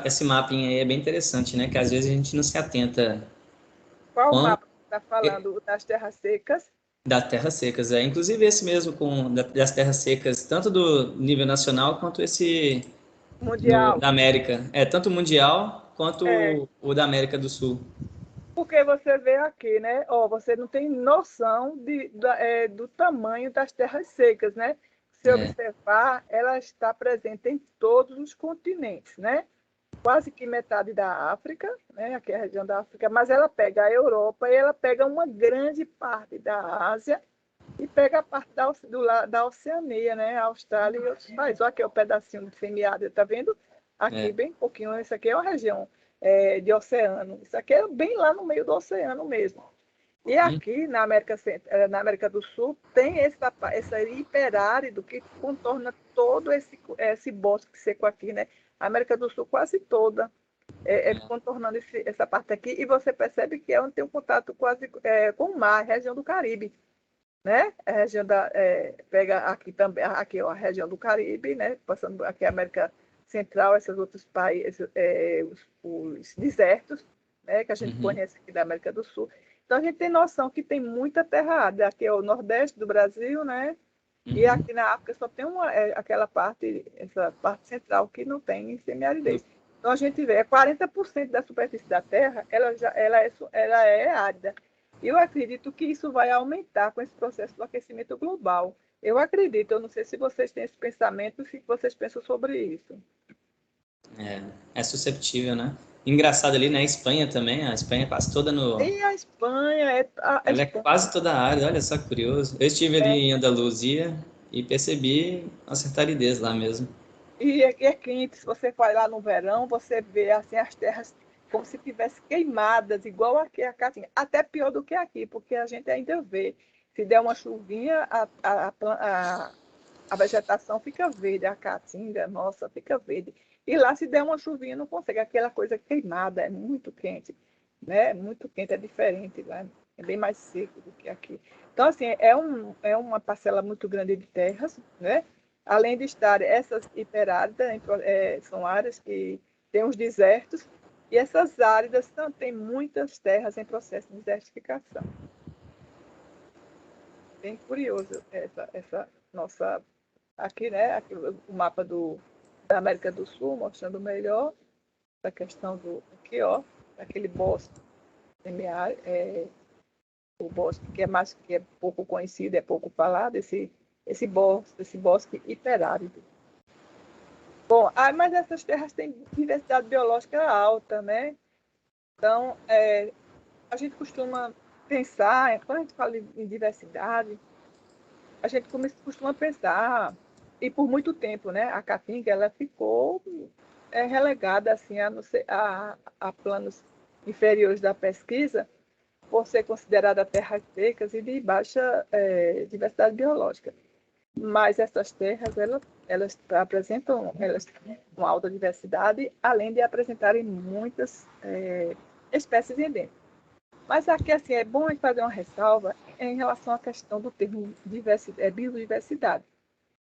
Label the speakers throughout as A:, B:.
A: esse mapping aí é bem interessante, né? Que às vezes a gente não se atenta
B: Qual
A: quando
B: mapa está falando? O das terras secas?
A: das terras secas. Inclusive esse mesmo das terras secas, tanto do nível nacional quanto esse
B: Mundial.
A: da América. É tanto o mundial quanto
B: É,
A: o da América do Sul.
B: porque você vê aqui, né? Ó, você não tem noção do tamanho das terras secas, né? Se
A: É,
B: observar, ela está presente em todos os continentes, né? Quase que metade da África, né? Aqui é a região da África, mas ela pega a Europa e ela pega uma grande parte da Ásia e pega a parte da Oceania, né? A Austrália e outros países. Olha aqui o pedacinho de semiárido, tá vendo? Aqui,
A: é.
B: bem pouquinho. Isso aqui é uma região de oceano. Isso aqui é bem lá no meio do oceano mesmo. E
A: Hum,
B: aqui na América do Sul tem essa hiperárido que contorna todo esse bosque seco aqui, né? A América do Sul quase toda contornando essa parte aqui, e você percebe que é onde tem um contato quase com o mar, a região do Caribe, né? A região pega aqui também, aqui ó, a região do Caribe, né? Passando aqui a América Central, esses outros países, os desertos, né? Que a gente
A: uhum,
B: conhece aqui da América do Sul. Então a gente tem noção que tem muita terra árida. Aqui é o Nordeste do Brasil, né? E
A: uhum.
B: aqui na África só tem aquela parte, essa parte central que não tem semiaridez. Então a gente vê, 40% da superfície da Terra, ela é árida. E eu acredito que isso vai aumentar com esse processo do aquecimento global. Eu acredito, eu não sei se vocês têm esse pensamento, se vocês pensam sobre isso.
A: É susceptível, né? Engraçado ali, né? A Espanha também. A Espanha é quase toda no.
B: E a Espanha, a
A: Ela é
B: Espanha
A: quase toda área, olha só que curioso. Eu estive ali em Andaluzia e percebi uma certa aridez lá mesmo.
B: e é quente, se você vai lá no verão, você vê assim as terras como se tivessem queimadas, igual aqui a Caatinga. Até pior do que aqui, porque a gente ainda vê. Se der uma chuvinha, a vegetação fica verde, a Caatinga, nossa, fica verde. E lá, se der uma chuvinha, não consegue. Aquela coisa queimada, é muito quente, né? Muito quente, é diferente lá. É bem mais seco do que aqui. Então, assim, é uma parcela muito grande de terras, né? Além de estar essas hiperáridas, são áreas que têm os desertos, e essas áreas têm muitas terras em processo de desertificação. Bem curioso essa nossa. Aqui, né? Aqui, o mapa da América do Sul, mostrando melhor a questão do. Aqui, ó, aquele bosque semiárido, o bosque que é pouco conhecido, é pouco falado, esse bosque hiperárido. Bom, mas essas terras têm diversidade biológica alta, né? Então, a gente costuma pensar, quando a gente fala em diversidade, a gente costuma pensar, e por muito tempo, né, a Caatinga ela ficou relegada assim, a planos inferiores da pesquisa, por ser considerada terras secas e de baixa diversidade biológica. Mas essas terras, elas apresentam uma alta diversidade, além de apresentarem muitas espécies endêmicas. Mas aqui, assim, é bom fazer uma ressalva em relação à questão do termo biodiversidade.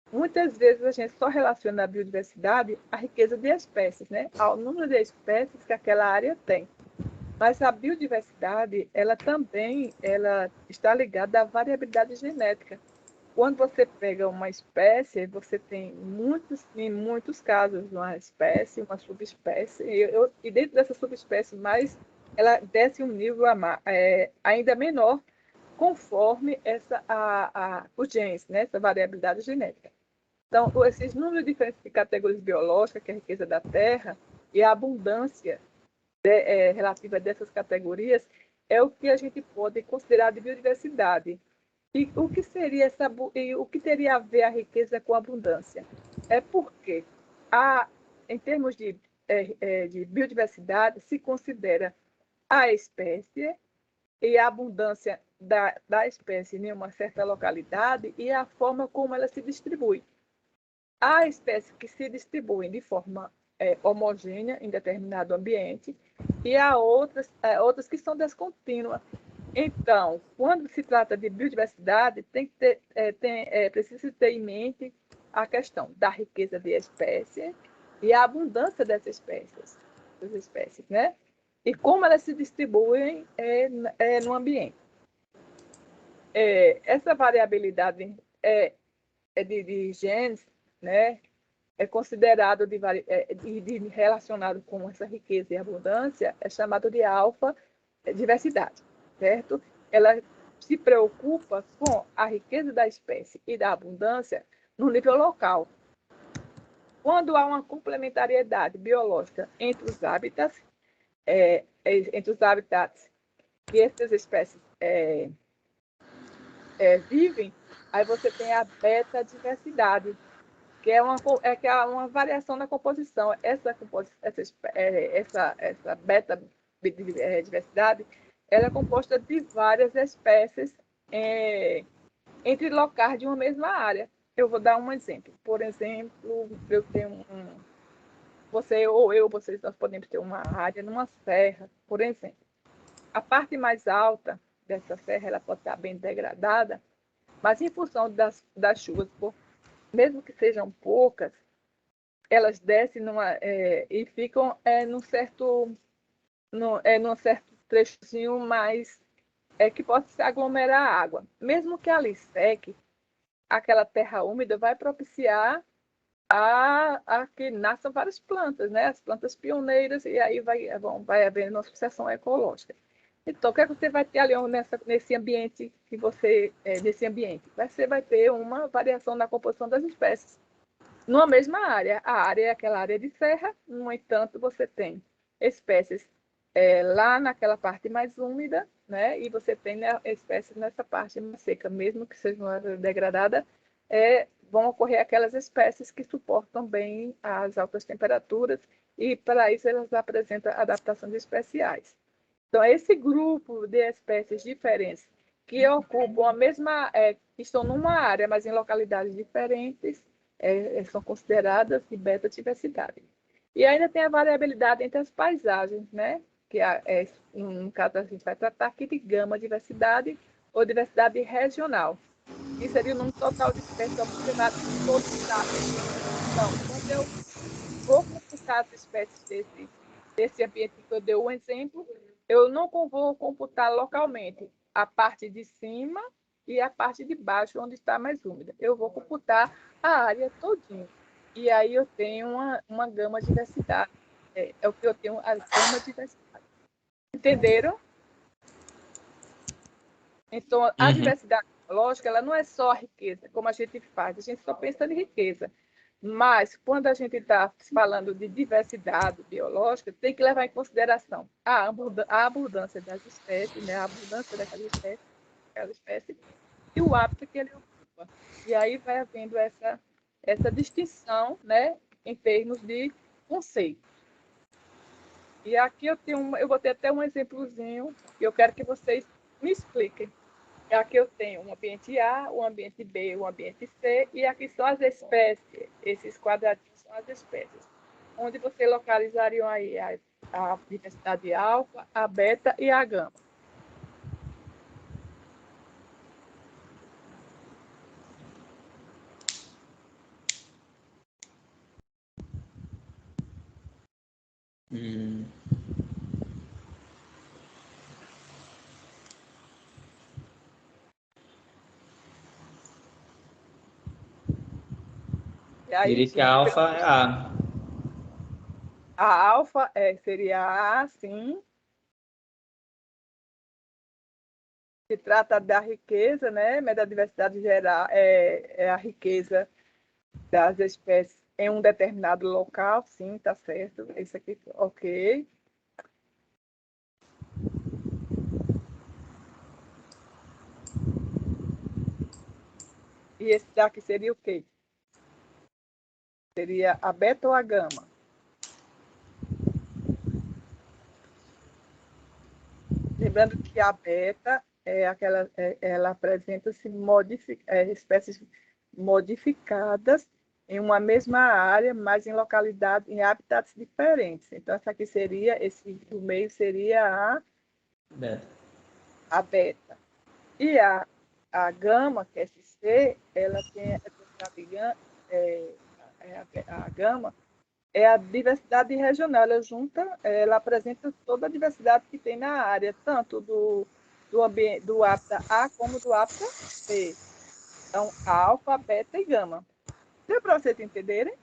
B: Muitas vezes a gente só relaciona a biodiversidade à riqueza de espécies, né? Ao número de espécies que aquela área tem. Mas a biodiversidade, ela está ligada à variabilidade genética. Quando você pega uma espécie, você tem em muitos casos, uma espécie, uma subespécie, e dentro dessa subespécie, mais ela desce um nível ainda menor, conforme os genes, né, essa variabilidade genética. Então, esses números diferentes de categorias biológicas, que é a riqueza da Terra, e a abundância relativa dessas categorias, é o que a gente pode considerar de biodiversidade. E o que teria a ver a riqueza com a abundância? É porque, a, em termos de biodiversidade, se considera a espécie e a abundância da espécie em uma certa localidade e a forma como ela se distribui. Há espécies que se distribuem de forma homogênea em determinado ambiente e há outras que são descontínuas. Então, quando se trata de biodiversidade, precisa ter em mente a questão da riqueza de espécies e a abundância dessas espécies, né? E como elas se distribuem no ambiente. Essa variabilidade de genes, né, é considerado relacionado com essa riqueza e abundância, é chamado de alfa-diversidade, certo? Ela se preocupa com a riqueza da espécie e da abundância no nível local. Quando há uma complementariedade biológica entre os habitats que essas espécies vivem, aí você tem a beta-diversidade, que é uma variação na composição. Essa beta-diversidade ela é composta de várias espécies entre locais de uma mesma área. Eu vou dar um exemplo. Por exemplo, eu tenho você ou eu, nós podemos ter uma área numa serra, por exemplo. A parte mais alta dessa serra ela pode estar bem degradada, mas em função das chuvas, mesmo que sejam poucas, elas descem e ficam num certo trechozinho mais que possa se aglomerar água. Mesmo que ali seque, aquela terra úmida vai propiciar a que nasçam várias plantas, né? As plantas pioneiras, e aí vai havendo uma sucessão ecológica. Então, o que é que você vai ter ali nesse ambiente nesse ambiente? Você vai ter uma variação na composição das espécies. Numa mesma área, a área é aquela área de serra, no entanto, você tem espécies lá naquela parte mais úmida, né? E você tem espécies nessa parte mais seca, mesmo que seja uma área degradada, vão ocorrer aquelas espécies que suportam bem as altas temperaturas e, para isso, elas apresentam adaptações especiais. Então, esse grupo de espécies diferentes que ocupam a mesma, estão numa área, mas em localidades diferentes, são consideradas de beta-diversidade. E ainda tem a variabilidade entre as paisagens, né? Que no caso a gente vai tratar aqui de gama-diversidade ou diversidade regional, que seria o número total de espécies observadas em todo o estado. Então, quando eu vou computar as espécies desse ambiente que eu dei um exemplo, eu não vou computar localmente a parte de cima e a parte de baixo, onde está mais úmida. Eu vou computar a área todinha. E aí eu tenho uma gama de diversidade. É o que eu tenho, a gama de diversidade. Entenderam? Então, a diversidade biológica, ela não é só a riqueza, como a gente faz. A gente só pensa em riqueza. Mas, quando a gente está falando de diversidade biológica, tem que levar em consideração a abundância das espécies, né? A abundância daquela espécie e o hábito que ele ocupa. E aí vai havendo essa distinção, né, em termos de conceito. E aqui eu vou ter até um exemplozinho que eu quero que vocês me expliquem. Aqui eu tenho um ambiente A, um ambiente B, um ambiente C, e aqui são as espécies, esses quadradinhos são as espécies, onde você localizariam aí a diversidade alfa, a beta e a gama. E aí,
A: Diria que a alfa é A.
B: A alfa seria A, sim. Se trata da riqueza, né? Da diversidade geral, é a riqueza das espécies em um determinado local, sim, tá certo. Isso aqui, ok. E esse daqui seria o quê? Seria a beta ou a gama? Lembrando que a beta ela apresenta-se espécies modificadas em uma mesma área, mas em localidade, em habitats diferentes. Então, essa aqui seria, esse do meio seria a beta. E a gama, que é SC, ela tem a gama, é a diversidade regional, ela junta, ela apresenta toda a diversidade que tem na área, tanto do ambiente, do hábitat A como do hábitat B. Então, alfa, beta e gama. Deu para vocês entenderem?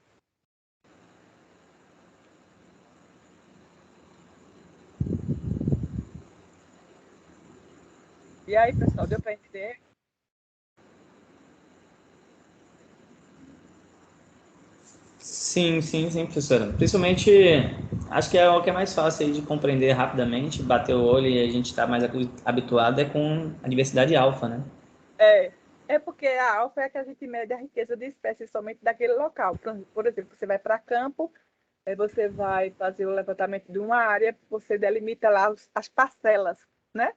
B: E aí, pessoal, deu para entender?
A: Sim, professora. Principalmente, acho que é o que é mais fácil aí de compreender rapidamente, bater o olho e a gente está mais habituado é com a diversidade alfa, né?
B: É porque a alfa é que a gente mede a riqueza de espécies somente daquele local. Por exemplo, você vai para campo, você vai fazer o levantamento de uma área, você delimita lá as parcelas, né?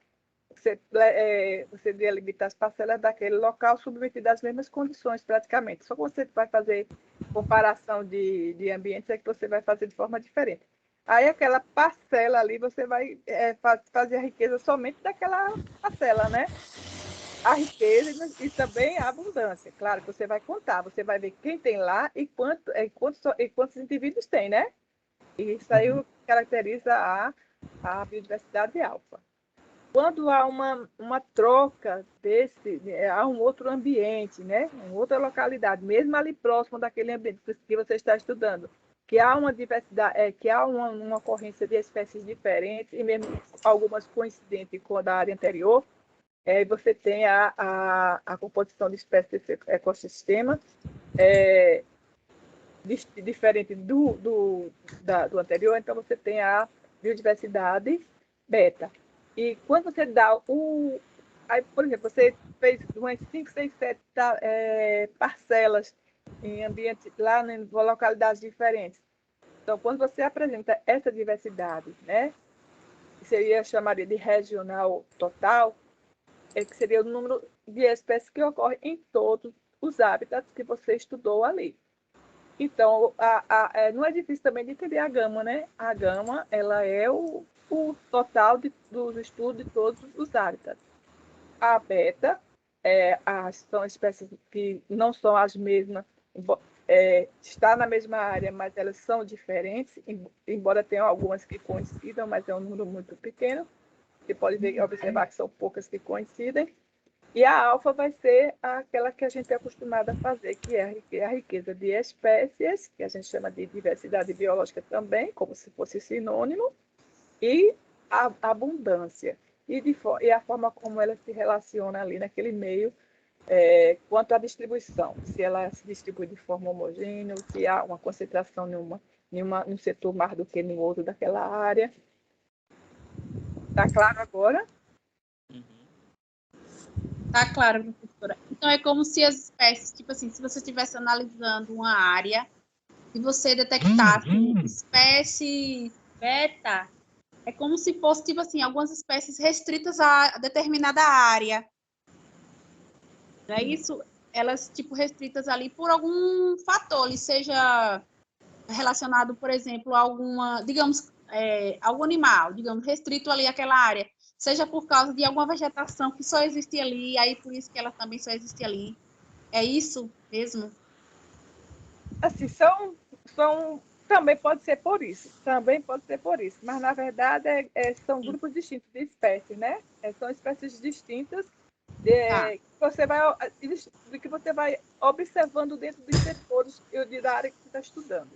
B: Você delimita as parcelas daquele local submetido às mesmas condições, praticamente. Só que você vai fazer comparação de ambientes é que você vai fazer de forma diferente. Aí, aquela parcela ali, você vai fazer a riqueza somente daquela parcela, né? A riqueza e também a abundância. Claro que você vai contar, você vai ver quem tem lá e quantos indivíduos tem, né? E isso aí caracteriza a biodiversidade alfa. Quando há uma troca há um outro ambiente, né? Uma outra localidade, mesmo ali próximo daquele ambiente que você está estudando, que há uma diversidade, que há uma ocorrência de espécies diferentes, e mesmo algumas coincidentes com a da área anterior, você tem a composição de espécies desse ecossistema diferente do anterior, então você tem a biodiversidade beta. E quando você dá o. Aí, por exemplo, você fez umas 5, 6, 7 parcelas em ambientes lá em localidades diferentes. Então, quando você apresenta essa diversidade, né, que chamaria de regional total, que seria o número de espécies que ocorre em todos os hábitats que você estudou ali. Então, não é difícil também de entender a gama, né? A gama, ela é o total dos estudos de todos os hábitats. A beta, são espécies que não são as mesmas, está na mesma área, mas elas são diferentes, embora tenham algumas que coincidam, mas é um número muito pequeno. Você pode observar que são poucas que coincidem. E a alfa vai ser aquela que a gente é acostumado a fazer, que é a riqueza de espécies, que a gente chama de diversidade biológica também, como se fosse sinônimo, e a abundância. E a forma como ela se relaciona ali naquele meio, quanto à distribuição, se ela se distribui de forma homogênea, se há uma concentração num setor mais do que no outro daquela área. Está claro agora?
C: Tá claro, professora. Então, é como se as espécies, tipo assim, se você estivesse analisando uma área e você detectasse espécies beta, é como se fosse, tipo assim, algumas espécies restritas a determinada área. Não é isso? Elas, tipo, restritas ali por algum fator, ali seja relacionado, por exemplo, a alguma, digamos, algum animal, digamos, restrito ali àquela área, seja por causa de alguma vegetação que só existe ali, aí por isso que ela também só existe ali. É isso mesmo?
B: Assim, também pode ser por isso, mas na verdade são grupos distintos de espécies, né? São espécies distintas
C: Tá.
B: que você vai observando dentro dos setores da área que você está estudando.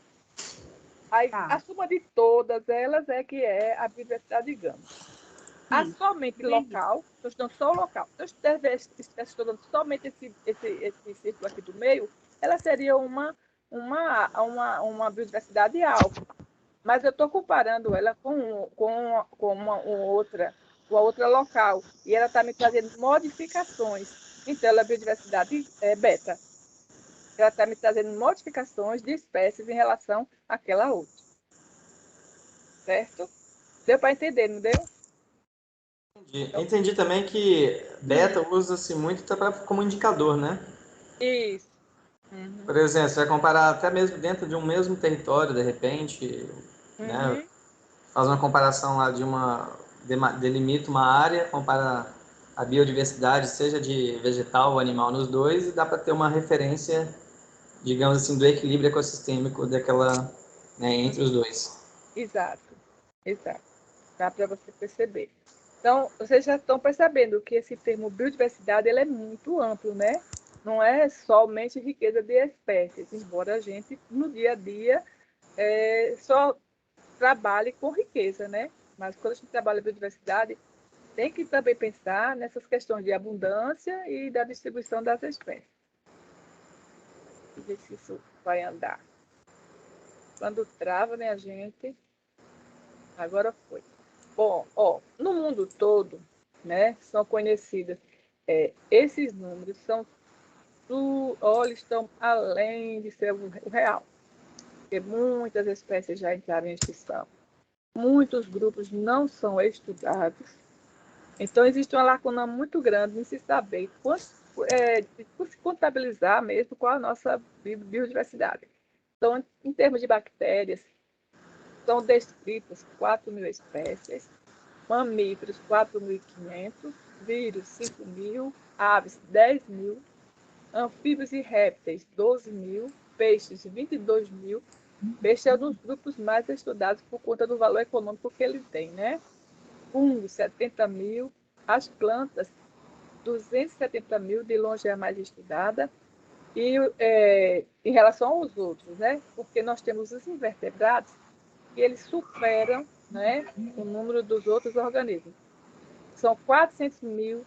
B: Aí,
C: Tá.
B: a soma de todas elas é que é a biodiversidade de gama. A somente local, estou estudando só o local. Se eu estivesse estudando somente esse círculo aqui do meio, ela seria uma biodiversidade alfa. Mas eu estou comparando ela com uma outra local. E ela está me trazendo modificações. Então, ela é biodiversidade beta. Ela está me trazendo modificações de espécies em relação àquela outra. Certo? Deu para entender, não deu?
A: Entendi também que beta usa-se muito como indicador, né?
B: Isso.
A: Por exemplo, você vai comparar até mesmo dentro de um mesmo território, de repente, né? Faz uma comparação lá delimita uma área, compara a biodiversidade, seja de vegetal ou animal nos dois, e dá para ter uma referência, digamos assim, do equilíbrio ecossistêmico daquela né, entre os dois.
B: Exato. Dá para você perceber. Então, vocês já estão percebendo que esse termo biodiversidade ele é muito amplo, né? Não é somente riqueza de espécies, embora a gente, no dia a dia, só trabalhe com riqueza, né? Mas quando a gente trabalha biodiversidade, tem que também pensar nessas questões de abundância e da distribuição das espécies. Vamos ver se isso vai andar. Quando trava, né, a gente... Agora foi. Bom, no mundo todo, né, são conhecidas. Esses números eles estão além de ser o real. Porque muitas espécies já entraram em extinção. Muitos grupos não são estudados. Então, existe uma lacuna muito grande em se saber, se contabilizar mesmo qual a nossa biodiversidade. Então, em termos de bactérias, são descritas 4.000 espécies, mamíferos 4.500, vírus 5.000, aves 10.000, anfíbios e répteis 12.000, peixes 22.000. Peixe é um dos grupos mais estudados por conta do valor econômico que ele tem, né? Fungos 70.000, as plantas 270.000, de longe é a mais estudada. E em relação aos outros, né? Porque nós temos os invertebrados que eles superam, né, o número dos outros organismos. São 400.000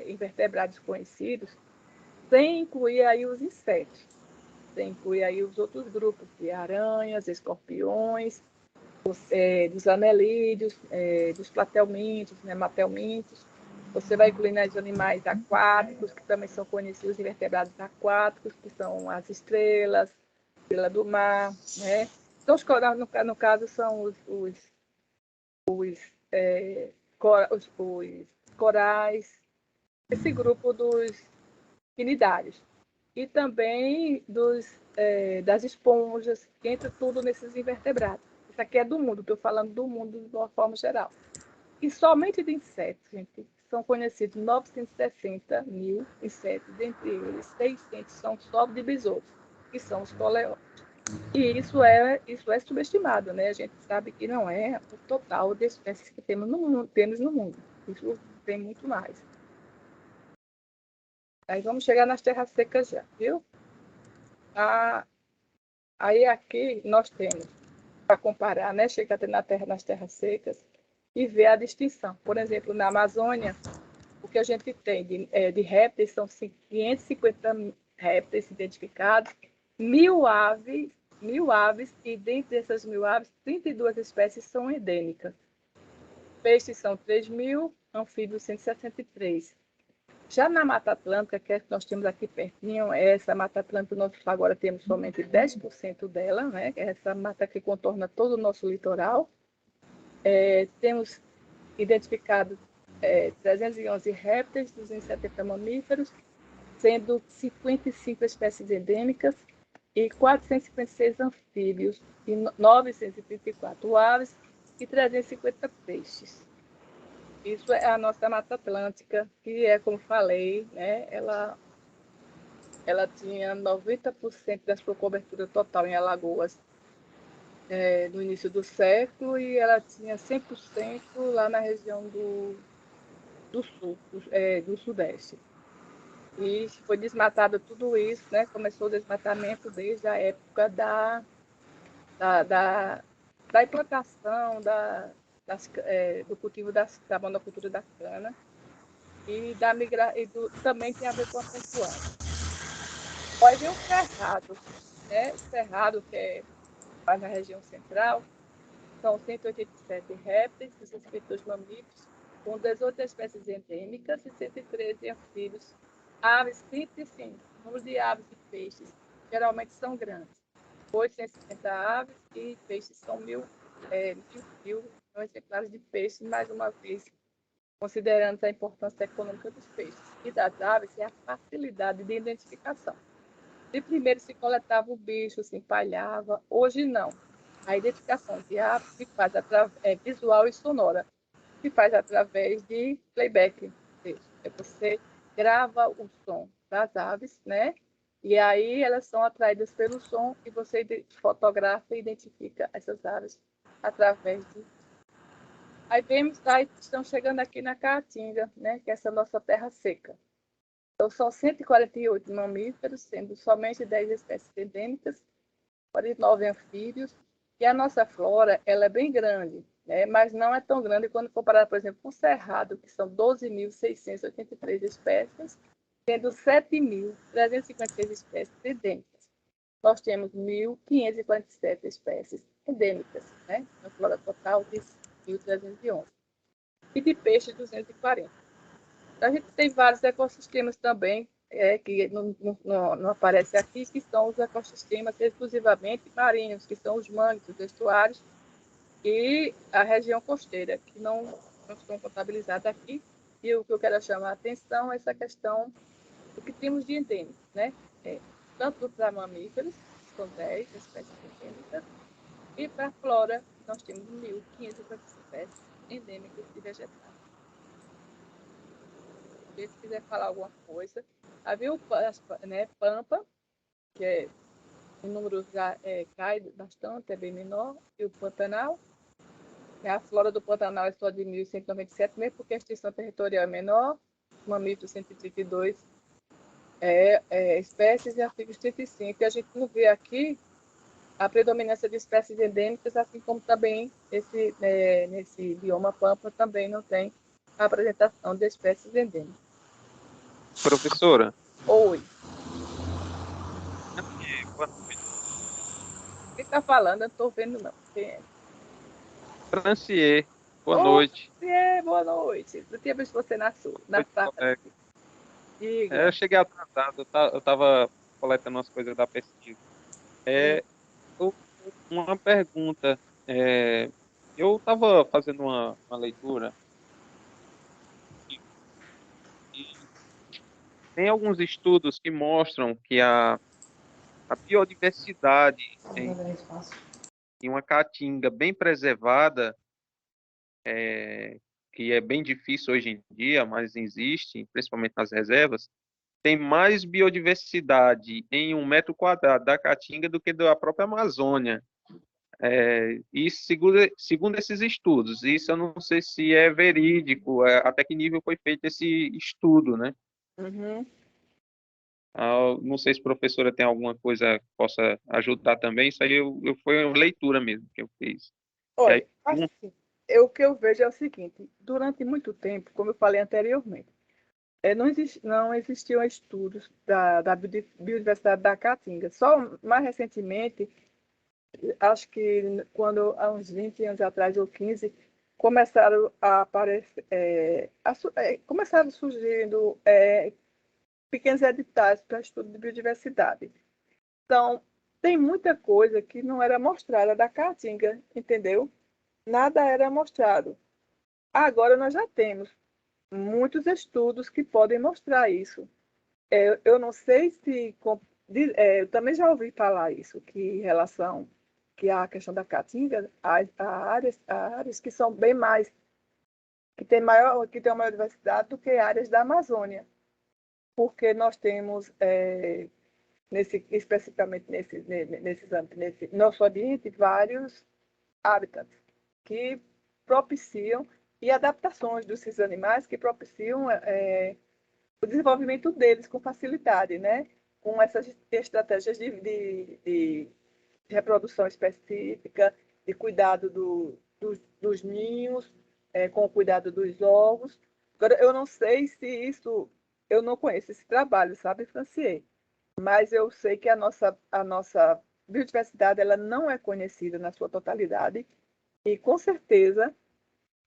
B: invertebrados conhecidos, sem incluir aí os insetos, sem incluir aí os outros grupos de aranhas, escorpiões, dos anelídeos, dos platelmintos, nematelmintos. Você vai incluir os animais aquáticos, que também são conhecidos, os invertebrados aquáticos, que são as estrelas, estrela do mar, né? Então, no caso, são os corais, esse grupo dos quinidários. E também das esponjas, que entra tudo nesses invertebrados. Isso aqui é do mundo, estou falando do mundo de uma forma geral. E somente de insetos, gente, são conhecidos 960.000 insetos, dentre eles 600 são só de besouros, que são os coleópteros. E isso é subestimado, né? A gente sabe que não é o total de espécies que temos no mundo. Isso tem muito mais. Aí vamos chegar nas terras secas já, viu? Aí aqui nós temos, para comparar, né? Chegar nas terras secas e ver a distinção. Por exemplo, na Amazônia, o que a gente tem de répteis são 550 répteis identificados, 1.000 aves, e dentre essas 1.000 aves, 32 espécies são endêmicas. Peixes são 3.000, anfíbios 163. Já na Mata Atlântica, que é que nós temos aqui pertinho, essa Mata Atlântica, nós agora temos somente 10% dela, né? Essa mata que contorna todo o nosso litoral. Temos identificado 311 répteis, 270 mamíferos, sendo 55 espécies endêmicas e 456 anfíbios, e 934 aves e 350 peixes. Isso é a nossa Mata Atlântica, que é, como falei, né, ela tinha 90% da sua cobertura total em alagoas no início do século, e ela tinha 100% lá na região do sul, do sudeste. E foi desmatado tudo isso, né? Começou o desmatamento desde a época da implantação do cultivo da monocultura da cana, e também tem a ver com a pecuária. Pode ver o cerrado, né? O cerrado, que faz na região central, são 187 répteis, 62 mamíferos, com 18 espécies endêmicas e 113 anfíbios, aves 35. O número de aves e peixes geralmente são grandes. 850 aves e peixes são 1.000 exemplares de peixes, mais uma vez, considerando a importância econômica dos peixes. E das aves é a facilidade de identificação. De primeiro se coletava o bicho, se empalhava, hoje não. A identificação de aves se faz visual e sonora, se faz através de playback. Você grava o som das aves, né? E aí elas são atraídas pelo som e você fotografa e identifica essas aves através de... Aí estão chegando aqui na Caatinga, né, que é essa nossa terra seca. Então, são 148 mamíferos, sendo somente 10 espécies endêmicas, 49 anfíbios, e a nossa flora ela é bem grande, né? Mas não é tão grande quando comparada, por exemplo, com o Cerrado, que são 12.683 espécies, sendo 7.356 espécies endêmicas. Nós temos 1.547 espécies endêmicas, né? Na flora total de 1.311. E de peixe, 240. A gente tem vários ecossistemas também, que não aparece aqui, que são os ecossistemas exclusivamente marinhos, que são os mangues, os estuários e a região costeira, que não estão contabilizados aqui. E o que eu quero chamar a atenção é essa questão do que temos de endêmicos, né? Tanto para mamíferos, que são 10 espécies endêmicas, e para a flora, nós temos 1.550 espécies endêmicas de vegetais. Se quiser falar alguma coisa. Havia o Pampa, que o número já cai bastante, é bem menor, e o Pantanal. A flora do Pantanal é só de 1.197, mesmo porque a extensão territorial é menor, mamíferos 132 espécies e anfíbios 35. E a gente não vê aqui a predominância de espécies endêmicas, assim como também nesse bioma Pampa também não tem a apresentação de espécies endêmicas.
D: Professora.
B: Oi. Quem está falando? Eu não estou vendo, não. Quem é?
D: Francier. Boa noite.
B: Boa noite. Eu tinha visto você na sala.
D: Eu cheguei atrasado. Eu estava coletando umas coisas da pesquisa. Uma pergunta. Eu estava fazendo uma leitura e tem alguns estudos que mostram que a biodiversidade em uma caatinga bem preservada, que é bem difícil hoje em dia, mas existe, principalmente nas reservas, tem mais biodiversidade em 1 metro quadrado da caatinga do que da própria Amazônia. E segundo esses estudos, isso eu não sei se é verídico, até que nível foi feito esse estudo, né?
B: Uhum.
D: Não sei se a professora tem alguma coisa que possa ajudar também. Isso aí foi uma leitura mesmo que eu fiz.
B: Olha, assim, o que eu vejo é o seguinte: durante muito tempo, como eu falei anteriormente, não existiam estudos da biodiversidade da Caatinga. Só mais recentemente, acho que quando há uns 20 anos atrás ou 15, começaram a aparecer, começaram surgindo pequenos editais para estudo de biodiversidade. Então, tem muita coisa que não era mostrada da Caatinga, entendeu? Nada era mostrado. Agora nós já temos muitos estudos que podem mostrar isso. Eu não sei se... eu também já ouvi falar isso, que em relação que a questão da Caatinga, há áreas que são bem mais, que tem uma maior diversidade do que áreas da Amazônia, porque nós temos, especificamente nesse nosso ambiente, vários hábitats que propiciam e adaptações desses animais que propiciam o desenvolvimento deles com facilidade, né? Com essas estratégias de reprodução específica, de cuidado dos ninhos, com o cuidado dos ovos. Agora, eu não sei se isso... Eu não conheço esse trabalho, sabe, Francier? Mas eu sei que a nossa biodiversidade ela não é conhecida na sua totalidade e, com certeza,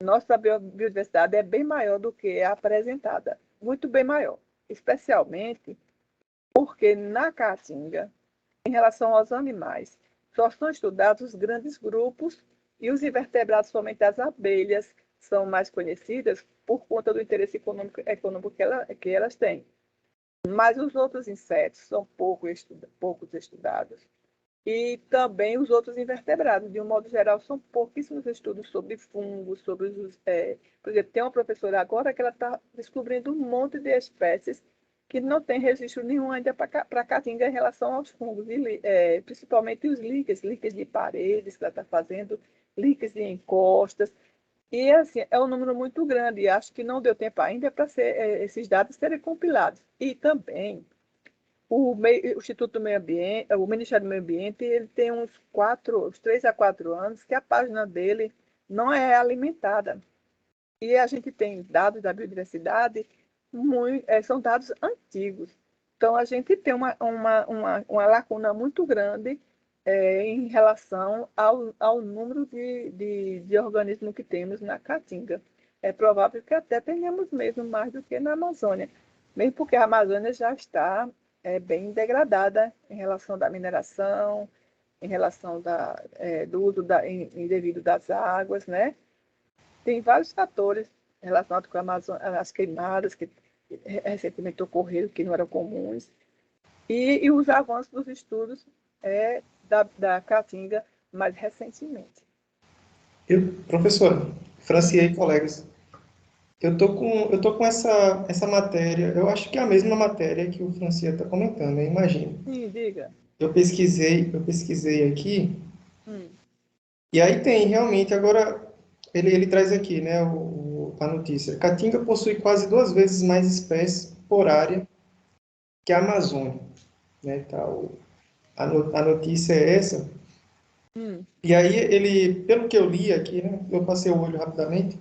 B: nossa biodiversidade é bem maior do que é apresentada. Muito bem maior. Especialmente porque na Caatinga, em relação aos animais, só são estudados os grandes grupos e os invertebrados, somente as abelhas, são mais conhecidas por conta do interesse econômico que elas têm. Mas os outros insetos são poucos estudados. E também os outros invertebrados, de um modo geral, são pouquíssimos estudos sobre fungos, sobre os... por exemplo, tem uma professora agora que ela está descobrindo um monte de espécies que não tem registro nenhum ainda para a Caatinga em relação aos fungos, principalmente os líquens de paredes que ela está fazendo, líquens de encostas. E, assim, é um número muito grande, e acho que não deu tempo ainda para esses dados serem compilados. E também, o Instituto do Meio Ambiente, o Ministério do Meio Ambiente, ele tem uns 3 a 4 anos que a página dele não é alimentada. E a gente tem dados da biodiversidade, são dados antigos. Então, a gente tem uma lacuna muito grande em relação ao número de organismos que temos na Caatinga. É provável que até tenhamos mesmo mais do que na Amazônia, mesmo porque a Amazônia já está bem degradada em relação da mineração, em relação do uso indevido das águas, né? Tem vários fatores relacionados com a Amazônia, as queimadas que recentemente ocorreram, que não eram comuns, e os avanços dos estudos da Caatinga mais recentemente.
E: Professora, Franciei e colegas, eu tô com essa matéria, eu acho que é a mesma matéria que o Francia está comentando, eu imagino.
B: Sim, diga.
E: Eu pesquisei aqui,
B: Hum.
E: e aí tem realmente, agora, ele traz aqui, né, a notícia. Caatinga possui quase 2 vezes mais espécies por área que a Amazônia, né, tá, a notícia é essa. E aí pelo que eu li aqui, né, eu passei o olho rapidamente,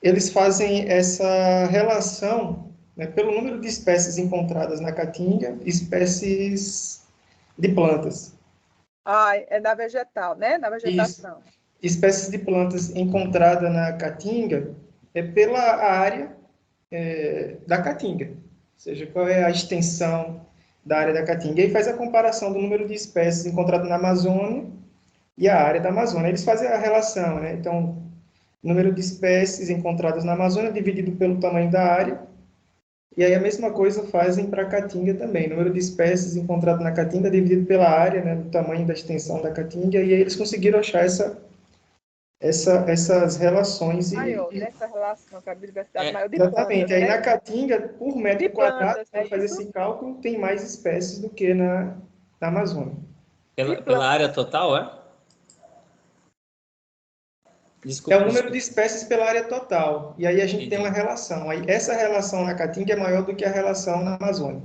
E: eles fazem essa relação, né, pelo número de espécies encontradas na Caatinga, espécies de plantas.
B: É na vegetal, né? Na vegetação.
E: Isso. Espécies de plantas encontradas na Caatinga pela área da Caatinga, ou seja, qual é a extensão da área da Caatinga. E aí faz a comparação do número de espécies encontradas na Amazônia e a área da Amazônia. Eles fazem a relação, né? Então, número de espécies encontradas na Amazônia dividido pelo tamanho da área. E aí a mesma coisa fazem para a Caatinga também. Número de espécies encontradas na Caatinga dividido pela área, né, do tamanho da extensão da Caatinga. E aí eles conseguiram achar essas relações.
B: Maior, essa relação com a biodiversidade maior de
E: exatamente.
B: plantas,
E: Aí
B: né?
E: na Caatinga, por metro quadrado, para fazer esse cálculo, tem mais espécies do que na Amazônia.
A: Pela área total, é?
E: Desculpa, é o número de espécies pela área total. E aí a gente tem uma relação. Aí essa relação na Caatinga é maior do que a relação na Amazônia.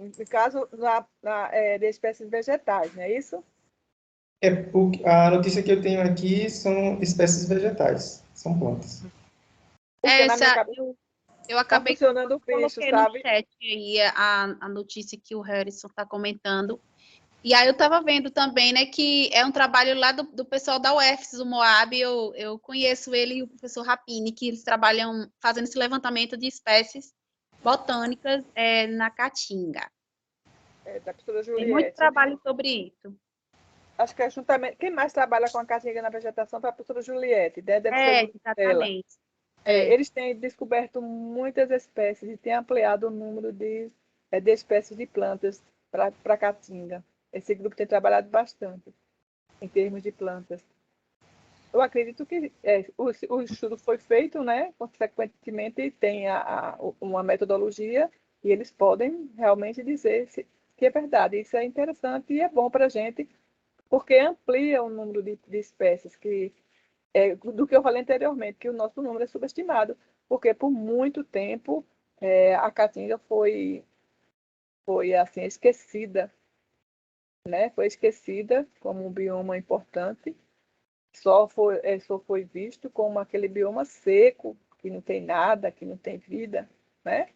B: No caso, de espécies vegetais, não é isso?
E: A notícia que eu tenho aqui são espécies vegetais, são plantas.
C: Eu acabei
B: funcionando o peixe, sabe?
C: No chat aí a notícia que o Harrison está comentando. E aí eu estava vendo também, né, que é um trabalho lá do pessoal da UFS, do Moab, eu conheço ele e o professor Rapini, que eles trabalham fazendo esse levantamento de espécies botânicas na Caatinga.
B: Da professora Juliette.
C: Tem muito trabalho sobre isso.
B: Acho que é juntamente... Quem mais trabalha com a Caatinga na vegetação foi a professora Juliette.
C: Exatamente.
B: Eles têm descoberto muitas espécies e têm ampliado o número de espécies de plantas para a Caatinga. Esse grupo tem trabalhado bastante em termos de plantas. Eu acredito que o estudo foi feito, né? Consequentemente, tem uma metodologia e eles podem realmente dizer que é verdade. Isso é interessante e é bom para a gente, porque amplia o número de espécies do que eu falei anteriormente, que o nosso número é subestimado, porque por muito tempo a Caatinga foi assim, esquecida, né? Foi esquecida como um bioma importante, só foi visto como aquele bioma seco, que não tem nada, que não tem vida, né?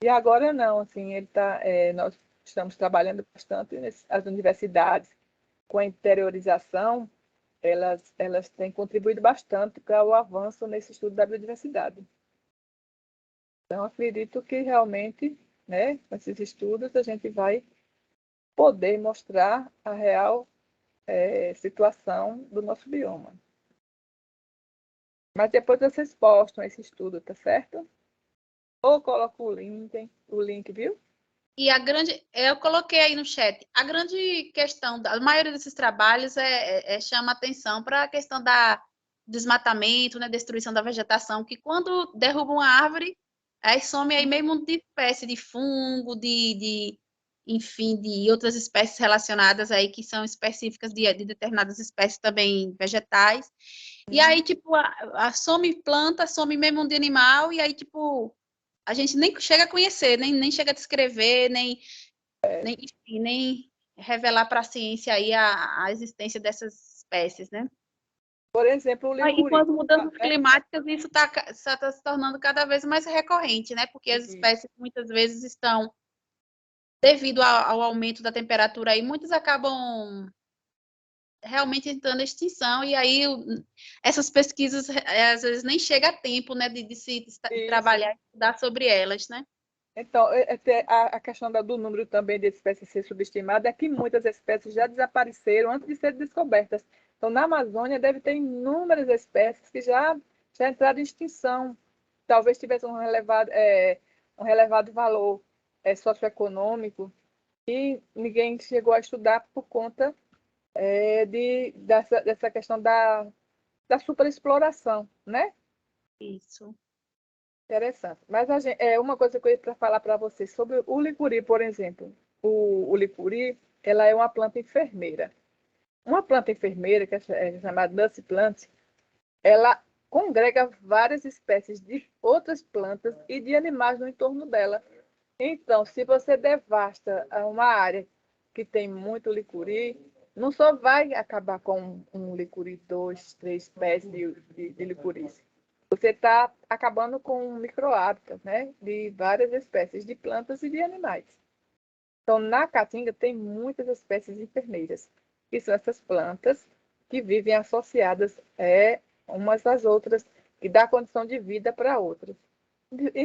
B: E agora não, assim, nós estamos trabalhando bastante as universidades com a interiorização, elas têm contribuído bastante para o avanço nesse estudo da biodiversidade. Então, acredito que realmente, né, com esses estudos, a gente vai poder mostrar a real situação do nosso bioma. Mas depois vocês postam esse estudo, tá certo? Ou coloco o link, viu?
C: E eu coloquei aí no chat, a grande questão, a maioria desses trabalhos chama atenção para a questão da desmatamento, né, destruição da vegetação, que quando derruba uma árvore, Aí some aí meio mundo de espécie de fungo, enfim, de outras espécies relacionadas aí que são específicas de determinadas espécies também vegetais. E aí, tipo, some planta, some meio mundo de animal, e aí, tipo, a gente nem chega a conhecer, nem chega a descrever, enfim, nem revelar para a ciência aí a existência dessas espécies, né?
B: Por exemplo, o
C: E com
B: licuri.
C: as mudanças climáticas, isso está se tornando cada vez mais recorrente, né? Porque as espécies muitas vezes estão, devido ao aumento da temperatura, aí muitas acabam realmente entrando em extinção, e aí essas pesquisas às vezes nem chega a tempo, né, de se trabalhar e estudar sobre elas, né?
B: Então, a questão do número também de espécies ser subestimada é que muitas espécies já desapareceram antes de serem descobertas. Então, na Amazônia deve ter inúmeras espécies que já entraram em extinção. Talvez tivesse um relevado valor socioeconômico e ninguém chegou a estudar por conta dessa questão da superexploração, né?
C: Isso.
B: Interessante. Mas uma coisa que eu ia para falar para você sobre o licuri, por exemplo. O licuri, ela é uma planta enfermeira. Uma planta enfermeira, que é chamada Dust Plant, ela congrega várias espécies de outras plantas e de animais no entorno dela. Então, se você devasta uma área que tem muito licuri, não só vai acabar com um licuri, 2, 3 espécies de licuris. Você está acabando com um microhábitat, né, de várias espécies de plantas e de animais. Então, na Caatinga tem muitas espécies enfermeiras, que são essas plantas que vivem associadas umas às outras, que dá condição de vida para outras.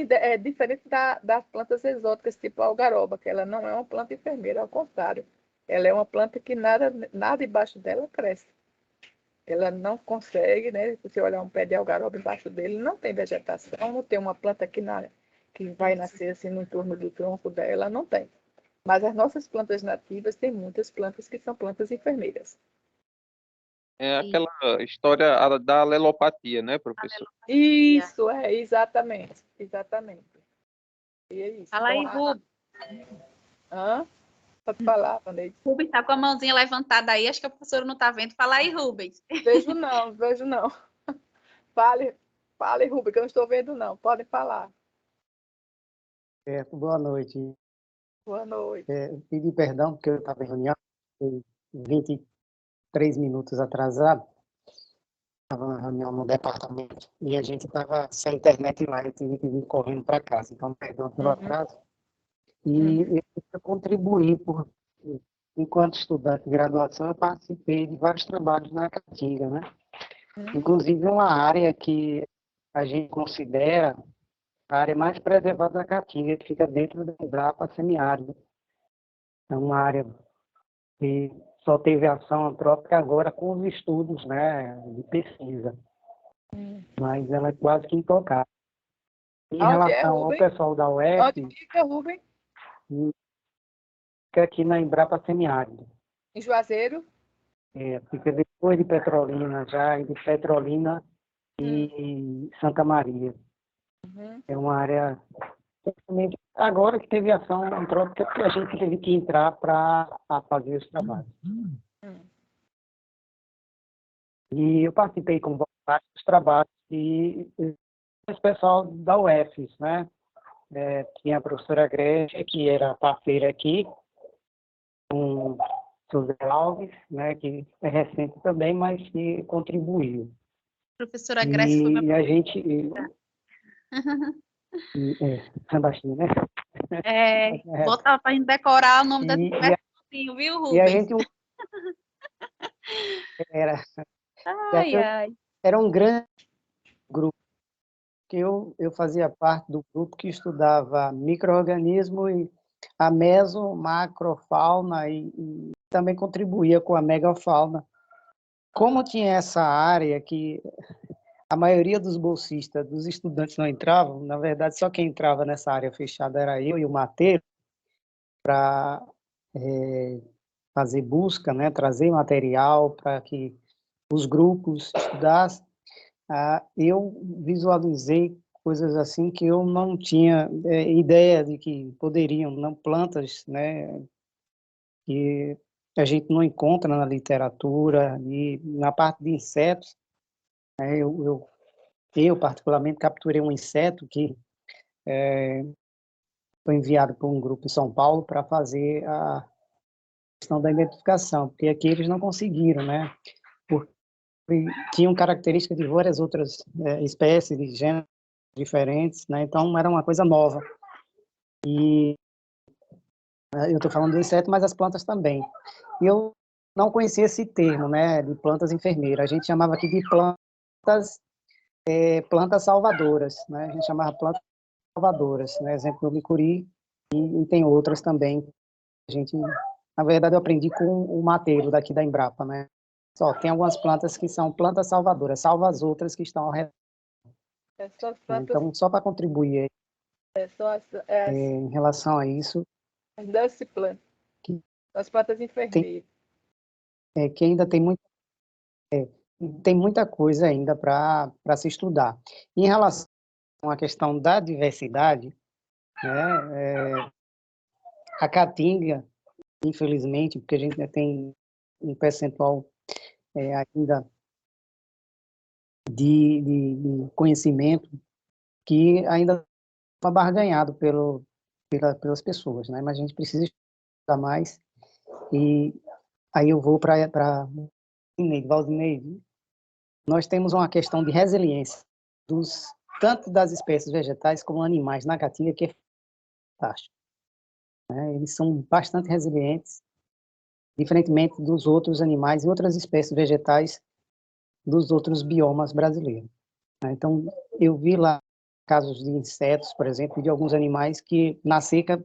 B: É diferente das plantas exóticas, tipo a algaroba, que ela não é uma planta enfermeira, ao contrário. Ela é uma planta que nada embaixo dela cresce. Ela não consegue, né? Se você olhar um pé de algaroba embaixo dele, não tem vegetação, não tem uma planta que vai nascer assim no entorno do tronco dela, não tem. Mas as nossas plantas nativas, tem muitas plantas que são plantas enfermeiras.
D: É aquela história da alelopatia, né, professor?
B: Isso, exatamente. Exatamente. E é isso.
C: Fala aí, Rubens.
B: Pode falar, Vandeide.
C: Rubens está com a mãozinha levantada aí, acho que a professora não está vendo. Fala aí, Rubens.
B: Vejo não. Fale, Rubens, que eu não estou vendo não. Podem falar.
F: Boa noite.
B: Boa noite.
F: Pedi perdão porque eu estava em reunião, 23 minutos atrasado. Estava na reunião no departamento e a gente estava sem internet lá, eu tive que vir correndo para casa. Então, perdão pelo atraso. E eu queria contribuir, enquanto estudante de graduação, eu participei de vários trabalhos na Caatinga, né? Inclusive uma área que a gente considera a área mais preservada da Caatinga, que fica dentro da Embrapa semiárida. É uma área que só teve ação antrópica agora com os estudos, né, de pesquisa. Mas ela é quase que intocável. Em relação ao pessoal da UF...
B: Onde fica, Rubem?
F: Fica aqui na Embrapa semiárida.
B: Em Juazeiro?
F: Fica depois de Petrolina, já de Petrolina e Santa Maria. É uma área... Agora que teve ação antrópica, porque a gente teve que entrar para fazer os trabalhos. E eu participei com vários trabalhos e o pessoal da UFES, né? Tinha a professora Grécia, que era parceira aqui, com José Alves, né? Que é recente também, mas que contribuiu.
C: Professora Grécia foi
F: E a gente... baixinho, né?
C: Botar para a gente decorar o nome desse personagem, viu, Rubens?
F: E a gente era um grande grupo, que eu fazia parte do grupo que estudava micro-organismo e a meso-macrofauna e também contribuía com a megafauna. Como tinha essa área que a maioria dos bolsistas, dos estudantes não entravam, na verdade, só quem entrava nessa área fechada era eu e o Mateus, para fazer busca, né, trazer material para que os grupos estudassem. Eu visualizei coisas assim que eu não tinha ideia de que poderiam, não plantas, né, que a gente não encontra na literatura e na parte de insetos, né, eu particularmente capturei um inseto que foi enviado por um grupo em São Paulo para fazer a questão da identificação, porque aqui eles não conseguiram, né, porque tinham características de várias outras espécies, de gêneros diferentes, né, então era uma coisa nova. E eu estou falando do inseto, mas as plantas também. E eu não conhecia esse termo, né, de plantas enfermeiras. A gente chamava aqui de plantas salvadoras, né? A gente chamava plantas salvadoras, né? Exemplo do licuri e tem outras também. A gente, na verdade, eu aprendi com o mateiro daqui da Embrapa, né? Só tem algumas plantas que são plantas salvadoras, salva as outras que estão ao redor.
B: Essas
F: Né?
B: plantas
F: Então, só para contribuir
B: são
F: em relação a isso,
B: as dance plant,
F: que
B: as plantas
F: tem,
B: enfermeiras.
F: que ainda tem muita coisa ainda para se estudar. Em relação à questão da diversidade, né, a caatinga, infelizmente, porque a gente ainda tem um percentual ainda de conhecimento que ainda está barganhado pelas pessoas, né? Mas a gente precisa estudar mais. E aí eu vou para Valdineide. Nós temos uma questão de resiliência tanto das espécies vegetais como animais na caatinga, que é fantástico. Né? Eles são bastante resilientes, diferentemente dos outros animais e outras espécies vegetais dos outros biomas brasileiros. Né? Então, eu vi lá casos de insetos, por exemplo, de alguns animais que na seca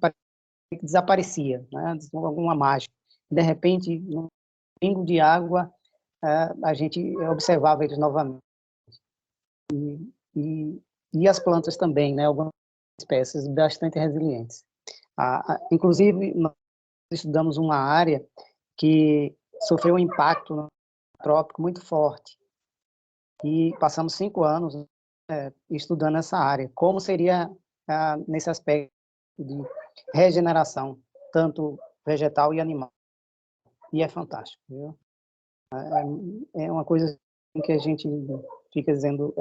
F: desaparecia, né? Alguma mágica. De repente, no pingo de água, a gente observava eles novamente. E as plantas também, né? Algumas espécies bastante resilientes. Inclusive, nós estudamos uma área que sofreu um impacto trópico muito forte. E passamos 5 anos estudando essa área. Como seria nesse aspecto de regeneração, tanto vegetal e animal. E é fantástico, viu? É uma coisa que a gente fica dizendo,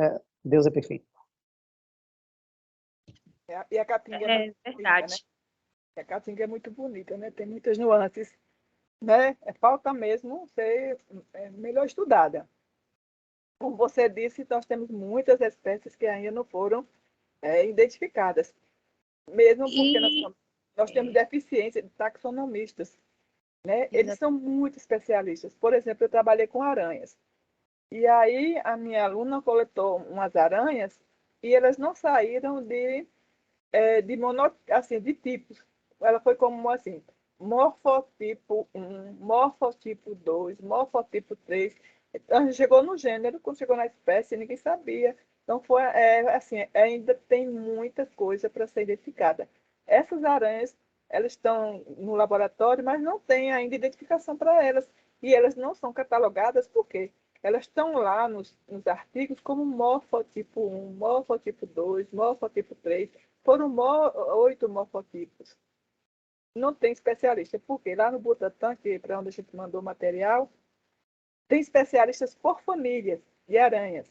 F: Deus é perfeito.
B: E a caatinga é muito
C: verdade.
B: bonita, né? A caatinga é muito bonita, né? Tem muitas nuances, né? Falta mesmo ser melhor estudada. Como você disse, nós temos muitas espécies que ainda não foram identificadas, mesmo porque nós temos deficiência de taxonomistas, né? Eles são muito especialistas. Por exemplo, eu trabalhei com aranhas. E aí a minha aluna coletou umas aranhas e elas não saíram de tipos. Ela foi como assim, morfotipo 1, morfotipo 2, morfotipo 3. Então, a gente chegou no gênero, quando chegou na espécie, ninguém sabia. Então, assim, ainda tem muita coisa para ser identificada. Essas aranhas, elas estão no laboratório, mas não tem ainda identificação para elas. E elas não são catalogadas por quê? Elas estão lá nos artigos como morfotipo 1, morfotipo 2, morfotipo 3. Foram 8 morfotipos. Não tem especialista, porque lá no Butantan, que é para onde a gente mandou o material, tem especialistas por famílias de aranhas.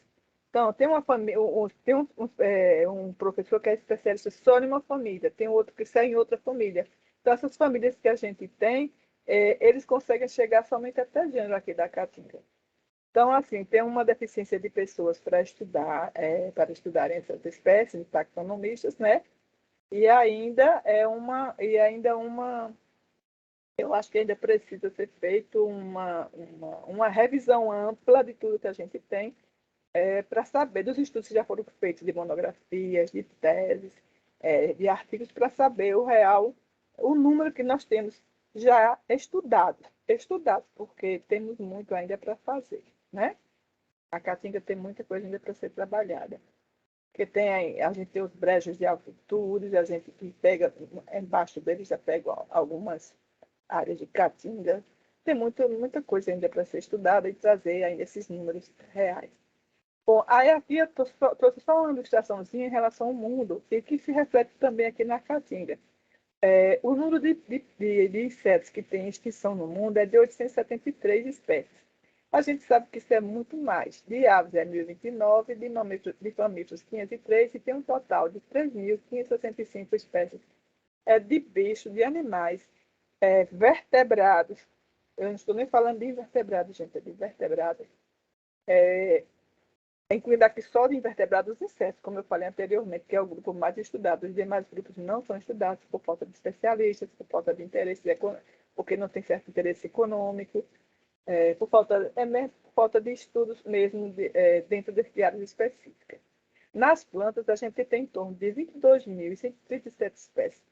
B: Então, tem uma família, tem um professor que é especialista só em uma família, tem outro que sai em outra família. Então, essas famílias que a gente tem, eles conseguem chegar somente até o gênero aqui da Caatinga. Então, assim, tem uma deficiência de pessoas para estudarem essas espécies, taxonomistas, né? E ainda eu acho que ainda precisa ser feito uma revisão ampla de tudo que a gente tem para saber dos estudos que já foram feitos, de monografias, de teses, de artigos, para saber o número que nós temos já estudado, porque temos muito ainda para fazer, né? A Caatinga tem muita coisa ainda para ser trabalhada. Porque a gente tem os brejos de altitude, a gente pega, embaixo deles já pega algumas áreas de caatinga. Tem muita coisa ainda para ser estudada e trazer ainda esses números reais. Bom, aí aqui eu trouxe só uma ilustraçãozinha em relação ao mundo, e que se reflete também aqui na Caatinga. O número de insetos que tem extinção no mundo é de 873 espécies. A gente sabe que isso é muito mais. De aves é 1.029, de mamíferos 503, e tem um total de 3.565 espécies de bichos, de animais vertebrados. Eu não estou nem falando de invertebrados, gente, é de vertebrados. Incluindo aqui só de invertebrados os insetos, como eu falei anteriormente, que é o grupo mais estudado. Os demais grupos não são estudados por falta de especialistas, por falta de interesse, porque não tem certo interesse econômico, por falta de estudos mesmo dentro de áreas específicas. Nas plantas, a gente tem em torno de 22.137 espécies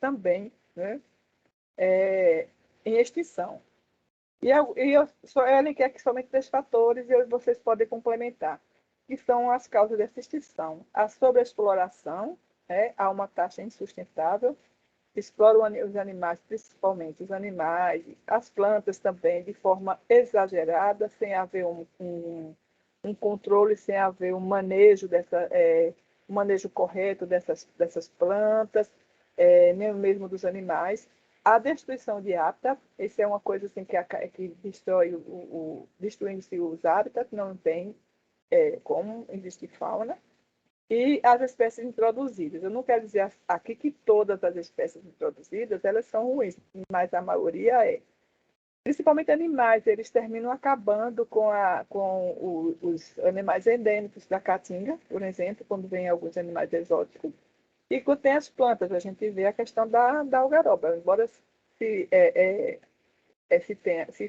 B: também, né, em extinção. E eu só elenquei aqui somente 3 fatores e vocês podem complementar, que são as causas dessa extinção. A sobreexploração, há uma taxa insustentável, exploram os animais, principalmente os animais, as plantas também, de forma exagerada, sem haver um controle, sem haver um manejo, um manejo correto dessas plantas, nem mesmo dos animais. A destruição de hábitat, isso é uma coisa assim que destrói destruindo-se os hábitats, não tem como existir fauna. E as espécies introduzidas. Eu não quero dizer aqui que todas as espécies introduzidas elas são ruins, mas a maioria é. Principalmente animais, eles terminam acabando com os animais endêmicos da Caatinga, por exemplo, quando vem alguns animais exóticos. E quando tem as plantas, a gente vê a questão da algaroba. Embora se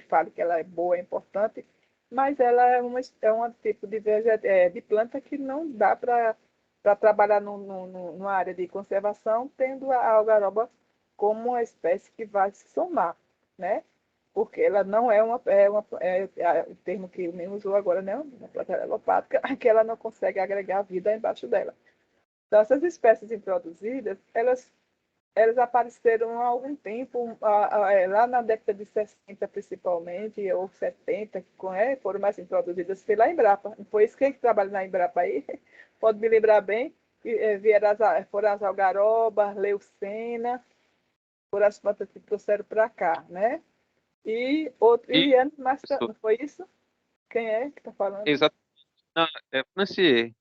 B: fale que ela é boa, é importante, mas ela é um tipo de planta que não dá para trabalhar numa área de conservação, tendo a algaroba como uma espécie que vai se somar, né? Porque ela não o termo que o menino usou agora, né? Uma planta alopátrica, que ela não consegue agregar vida embaixo dela. Então, essas espécies introduzidas, elas apareceram há algum tempo, lá na década de 60 principalmente, ou 70, foram mais introduzidas pela Embrapa. Foi isso quem trabalha na Embrapa aí, pode me lembrar bem, foram as algarobas, leucena, foram as plantas que trouxeram para cá, né? E anos mais tarde, não foi isso? Quem é que está falando?
D: Exatamente. É Francier.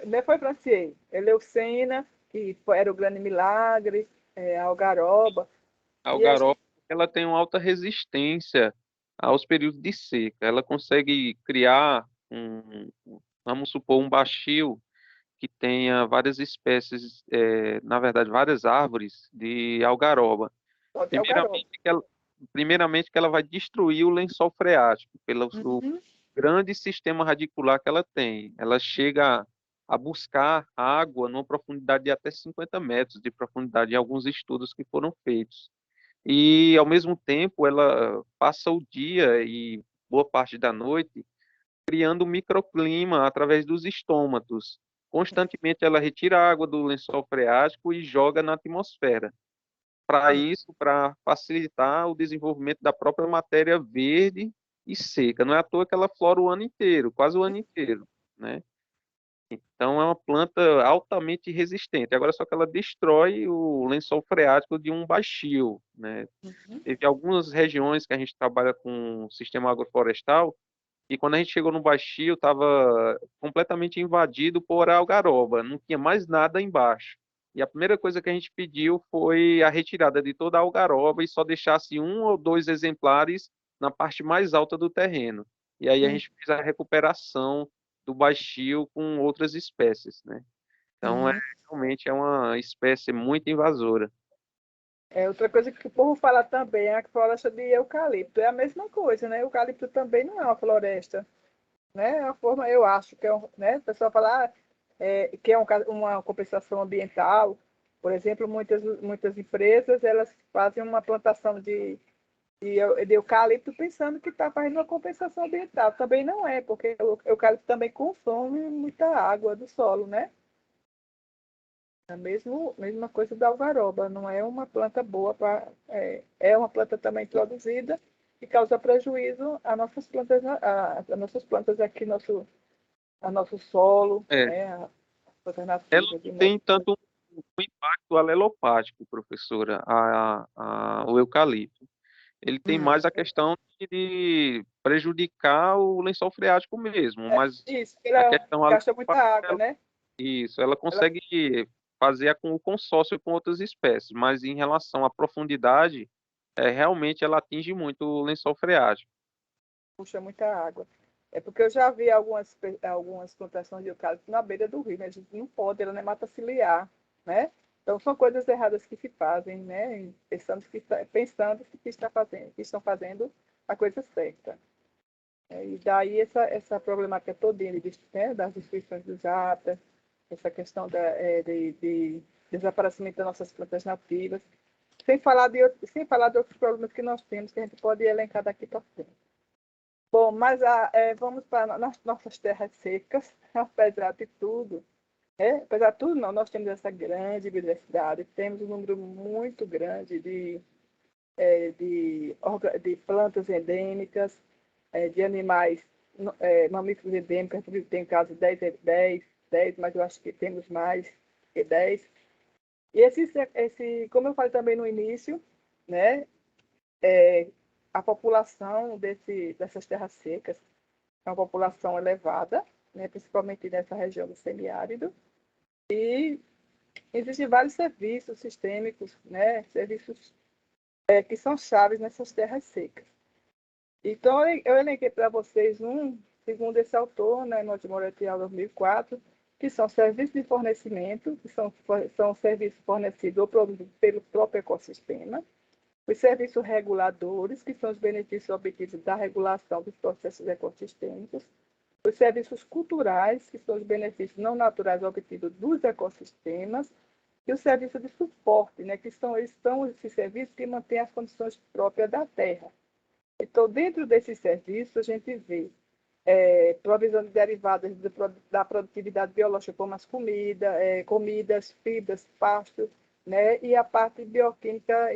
B: Não foi Francier, é leucena, que era o grande milagre, a algaroba.
D: A algaroba, ela tem uma alta resistência aos períodos de seca. Ela consegue criar vamos supor, um baixio que tenha várias espécies, na verdade, várias árvores de algaroba.
B: Pode ser algaroba.
D: Primeiramente que ela vai destruir o lençol freático pelo grande sistema radicular que ela tem. Ela chega a buscar água numa profundidade de até 50 metros de profundidade em alguns estudos que foram feitos. E, ao mesmo tempo, ela passa o dia e boa parte da noite criando um microclima através dos estômatos. Constantemente ela retira a água do lençol freático e joga na atmosfera. Para isso, para facilitar o desenvolvimento da própria matéria verde e seca. Não é à toa que ela flora o ano inteiro, quase o ano inteiro, né? Então é uma planta altamente resistente. Agora só que ela destrói o lençol freático de um baixio, né? Teve algumas regiões que a gente trabalha com sistema agroflorestal e quando a gente chegou no baixio estava completamente invadido por algaroba, não tinha mais nada embaixo. E a primeira coisa que a gente pediu foi a retirada de toda a algaroba e só deixasse 1 ou 2 exemplares na parte mais alta do terreno. E aí a gente fez a recuperação do baixio com outras espécies, né? Então, realmente é uma espécie muito invasora.
B: Outra coisa que o povo fala também é a floresta de eucalipto. É a mesma coisa, né? O eucalipto também não é uma floresta, né? É uma forma, eu acho que né? O pessoal fala que é uma compensação ambiental. Por exemplo, muitas empresas elas fazem uma plantação de eucalipto pensando que está fazendo uma compensação ambiental. Também não é, porque o eucalipto também consome muita água do solo, né? A mesma coisa da algaroba, não é uma planta boa é uma planta também introduzida e causa prejuízo às nossas plantas aqui, a nosso solo,
D: É.
B: né, as coisas
D: Ela
B: nativas. De
D: não tem
B: modo...
D: tanto um impacto alelopático, professora, o eucalipto. Ele tem mais a questão de prejudicar o lençol freático mesmo, mas
B: Isso,
D: a
B: ela
D: questão
B: gasta muita água,
D: ela,
B: né?
D: isso, ela
B: Ela
D: consegue fazer com o consórcio com outras espécies, mas em relação à profundidade, realmente ela atinge muito o lençol freático.
B: puxa muita água. É porque eu já vi algumas plantações de eucalipto na beira do rio, né? A gente não pode, ela não é mata ciliar, né? Então são coisas erradas que se fazem, né? Pensando que estão fazendo a coisa certa. E daí essa problemática toda, né, das destruições dos habitats, essa questão de desaparecimento das nossas plantas nativas, sem falar de outros problemas que nós temos, que a gente pode elencar daqui para frente. Bom, mas vamos para nas nossas terras secas, apesar de tudo. Apesar de tudo, não, nós temos essa grande biodiversidade, temos um número muito grande de plantas endêmicas, de animais, mamíferos endêmicos, tem caso 10, mas eu acho que temos mais que 10. E como eu falei também no início, né, a população dessas terras secas é uma população elevada, né, principalmente nessa região do semiárido, e existem vários serviços sistêmicos, né, serviços que são chaves nessas terras secas. Então, eu elenquei para vocês segundo esse autor, né, Norte Moretial 2004, que são serviços de fornecimento, que são serviços fornecidos ou produzidos pelo próprio ecossistema, os serviços reguladores, que são os benefícios obtidos da regulação dos processos ecossistêmicos, os serviços culturais, que são os benefícios não naturais obtidos dos ecossistemas, e os serviços de suporte, né, que são esses serviços que mantêm as condições próprias da terra. Então, dentro desses serviços, a gente vê provisão de derivados da produtividade biológica, como as comidas, fibras, pastos, né? E a parte bioquímica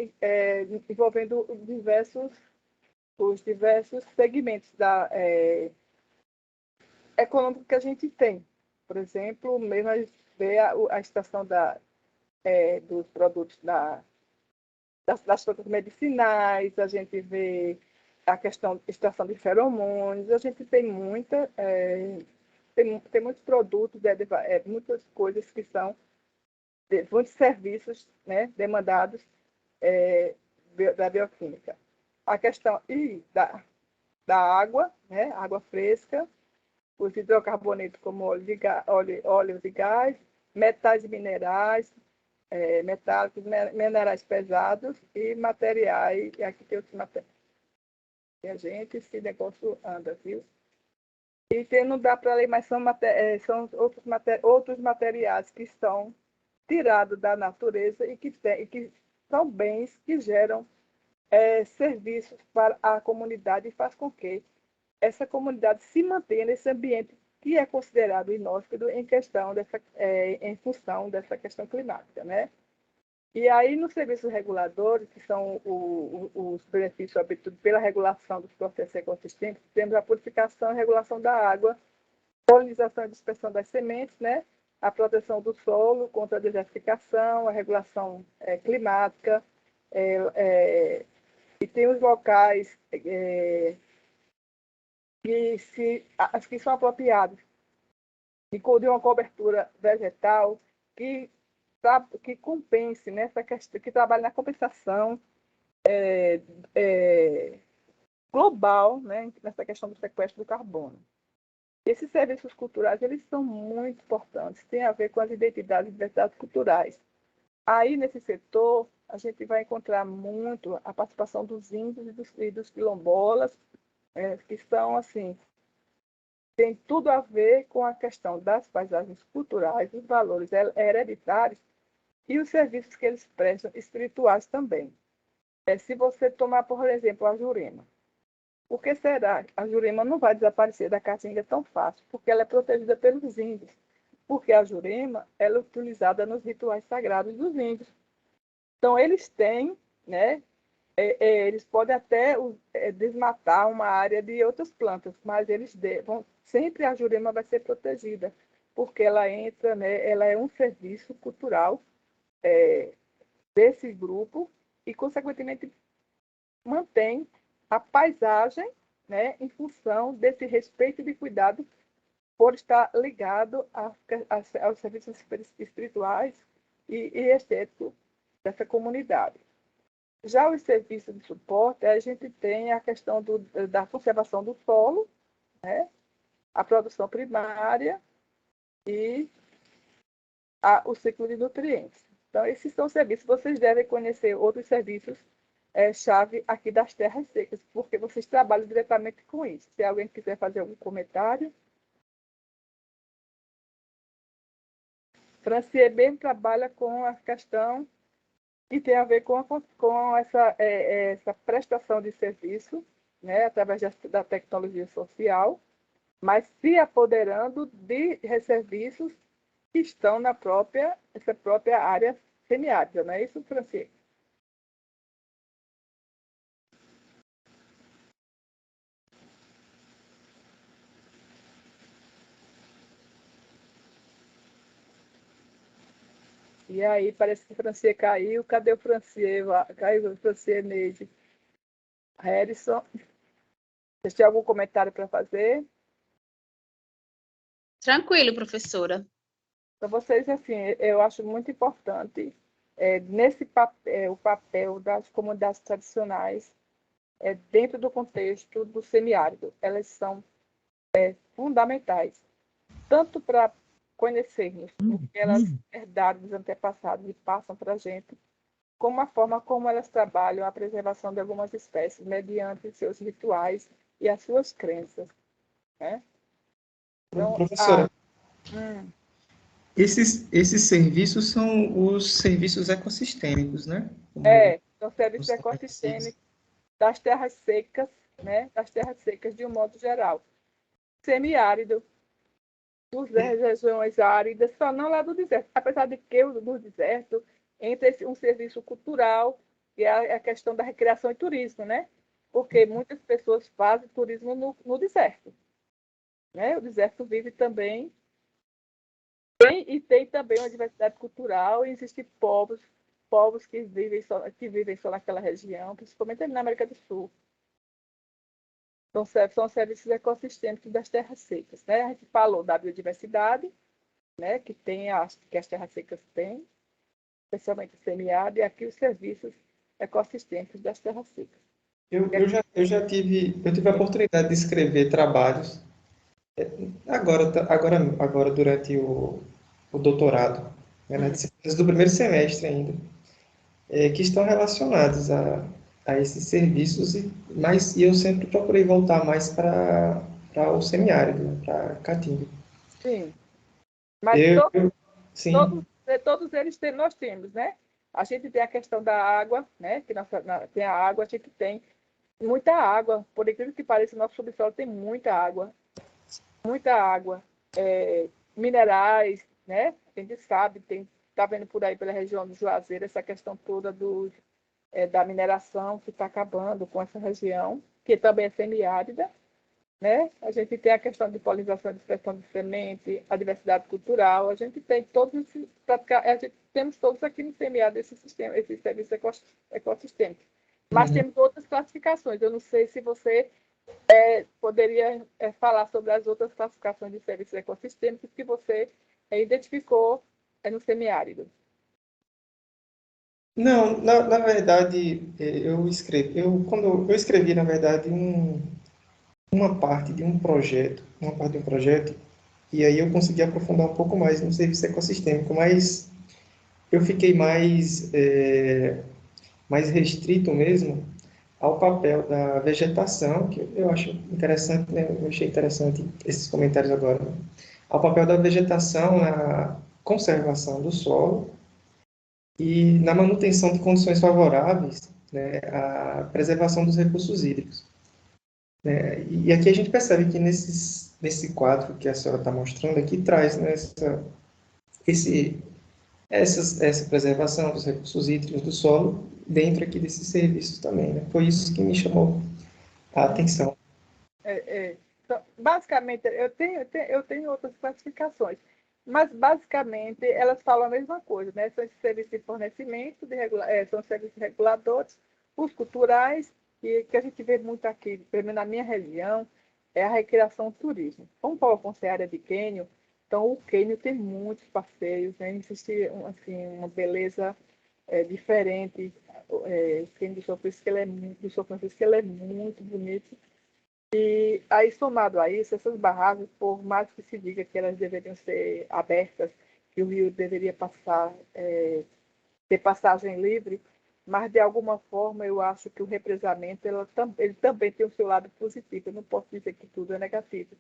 B: envolvendo os diversos segmentos econômicos que a gente tem. Por exemplo, mesmo a gente vê a estação dos produtos das plantas medicinais, a gente vê a questão da extração de feromônios, a gente tem tem muitos produtos, muitas coisas que são, muitos serviços, né, demandados da bioquímica. A questão da água, né, água fresca, os hidrocarbonetos como óleos e gás, metais e minerais, metálicos, minerais pesados e materiais, e aqui tem outros materiais. E a gente, esse negócio anda, viu? E não dá para ler, mas são outros materiais que estão tirados da natureza e que são bens que geram serviços para a comunidade e faz com que essa comunidade se mantenha nesse ambiente que é considerado inóspito em função dessa questão climática, né? E aí, nos serviços reguladores, que são os benefícios obtidos pela regulação dos processos ecossistêmicos, temos a purificação e regulação da água, polinização e dispersão das sementes, né? A proteção do solo contra a desertificação, a regulação climática, e tem os locais que são apropriados de uma cobertura vegetal que compense nessa questão, que trabalhe na compensação global, né, nessa questão do sequestro do carbono. Esses serviços culturais, eles são muito importantes, tem a ver com as identidades e diversidades culturais. Aí, nesse setor, a gente vai encontrar muito a participação dos índios e dos quilombolas, que são, assim, tem tudo a ver com a questão das paisagens culturais, os valores hereditários e os serviços que eles prestam espirituais também. Se você tomar, por exemplo, a Jurema, por que será que a Jurema não vai desaparecer da Caatinga tão fácil? Porque ela é protegida pelos índios. Porque a Jurema ela é utilizada nos rituais sagrados dos índios. Então, eles têm, né, eles podem até desmatar uma área de outras plantas, mas eles vão, sempre a Jurema vai ser protegida, porque ela entra, né, ela é um serviço cultural desse grupo e, consequentemente, mantém a paisagem, né, em função desse respeito e de cuidado por estar ligado aos serviços espirituais e estéticos dessa comunidade. Já os serviços de suporte, a gente tem a questão da conservação do solo, né, a produção primária e o ciclo de nutrientes. Então, esses são os serviços. Vocês devem conhecer outros serviços chave aqui das terras secas, porque vocês trabalham diretamente com isso. Se alguém quiser fazer algum comentário. Francier mesmo trabalha com a questão que tem a ver com essa prestação de serviço, né, através da tecnologia social, mas se apoderando de serviços que estão essa própria área semiárida, não é isso, Francier? E aí, parece que o Francier caiu. Cadê o Francier? Caiu o Francier Neide. Harrison, você tem algum comentário para fazer?
C: Tranquilo, professora.
B: Para vocês, assim, eu acho muito importante nesse papel, o papel das comunidades tradicionais dentro do contexto do semiárido. Elas são fundamentais, tanto para conhecermos o que elas herdaram dos antepassados e passam para a gente, como a forma como elas trabalham a preservação de algumas espécies mediante seus rituais e as suas crenças, né? Então,
E: professora, esses serviços são os serviços ecossistêmicos, né?
B: São serviços ecossistêmicos das terras secas, né? Das terras secas de um modo geral. Semiárido, das regiões áridas, só não lá do deserto. Apesar de que no deserto entra um serviço cultural, que é a questão da recreação e turismo, né? Porque muitas pessoas fazem turismo no deserto, né? O deserto vive também, tem também uma diversidade cultural, e existem povos que vivem só naquela região, principalmente ali na América do Sul. São serviços ecossistêmicos das terras secas, né? A gente falou da biodiversidade, né? Que as terras secas têm, especialmente o semiárido, e aqui os serviços ecossistêmicos das terras secas.
E: Eu tive a oportunidade de escrever trabalhos agora durante o doutorado, né, nas disciplinas do primeiro semestre ainda, que estão relacionados a esses serviços, e eu sempre procurei voltar mais para o semiárido, né, para Caatinga.
B: Sim. Mas
E: sim.
B: todos eles nós temos, né? A gente tem a questão da água, né? Que tem a água, a gente tem muita água. Por incrível que pareça, o nosso subsolo tem muita água. Muita água. Minerais, né? A gente sabe, está vendo por aí pela região do Juazeiro essa questão toda da mineração que está acabando com essa região, que também é semiárida, né? A gente tem a questão de polinização e dispersão de semente, a diversidade cultural, a gente tem temos todos aqui no semiárido esses serviços ecossistêmicos. Mas temos outras classificações. Eu não sei se você poderia falar sobre as outras classificações de serviços ecossistêmicos que você identificou no semiárido.
E: Não, na verdade, quando eu escrevi, na verdade, uma parte de um projeto, e aí eu consegui aprofundar um pouco mais no serviço ecossistêmico, mas eu fiquei mais restrito mesmo ao papel da vegetação, que eu acho interessante, né? Eu achei interessante esses comentários agora, né? Ao papel da vegetação na conservação do solo e na manutenção de condições favoráveis, né, à preservação dos recursos hídricos. E aqui a gente percebe que nesse quadro que a senhora está mostrando aqui, traz, né, essa preservação dos recursos hídricos do solo dentro aqui desses serviços também, né? Foi isso que me chamou a atenção.
B: Então, basicamente, eu tenho outras classificações, mas basicamente elas falam a mesma coisa, né? São esses serviços de fornecimento, são serviços reguladores, os culturais, que a gente vê muito aqui, pelo menos na minha região, é a recreação e turismo. Como Paulo Afonso é área de cânion, então o cânion tem muitos passeios, né? Existe assim, uma beleza diferente. O cânion do São Francisco, ele é muito bonito. E aí, somado a isso, essas barragens, por mais que se diga que elas deveriam ser abertas, que o rio deveria ter passagem livre, mas de alguma forma eu acho que o represamento ele também tem o seu lado positivo. Eu não posso dizer que tudo é negativo.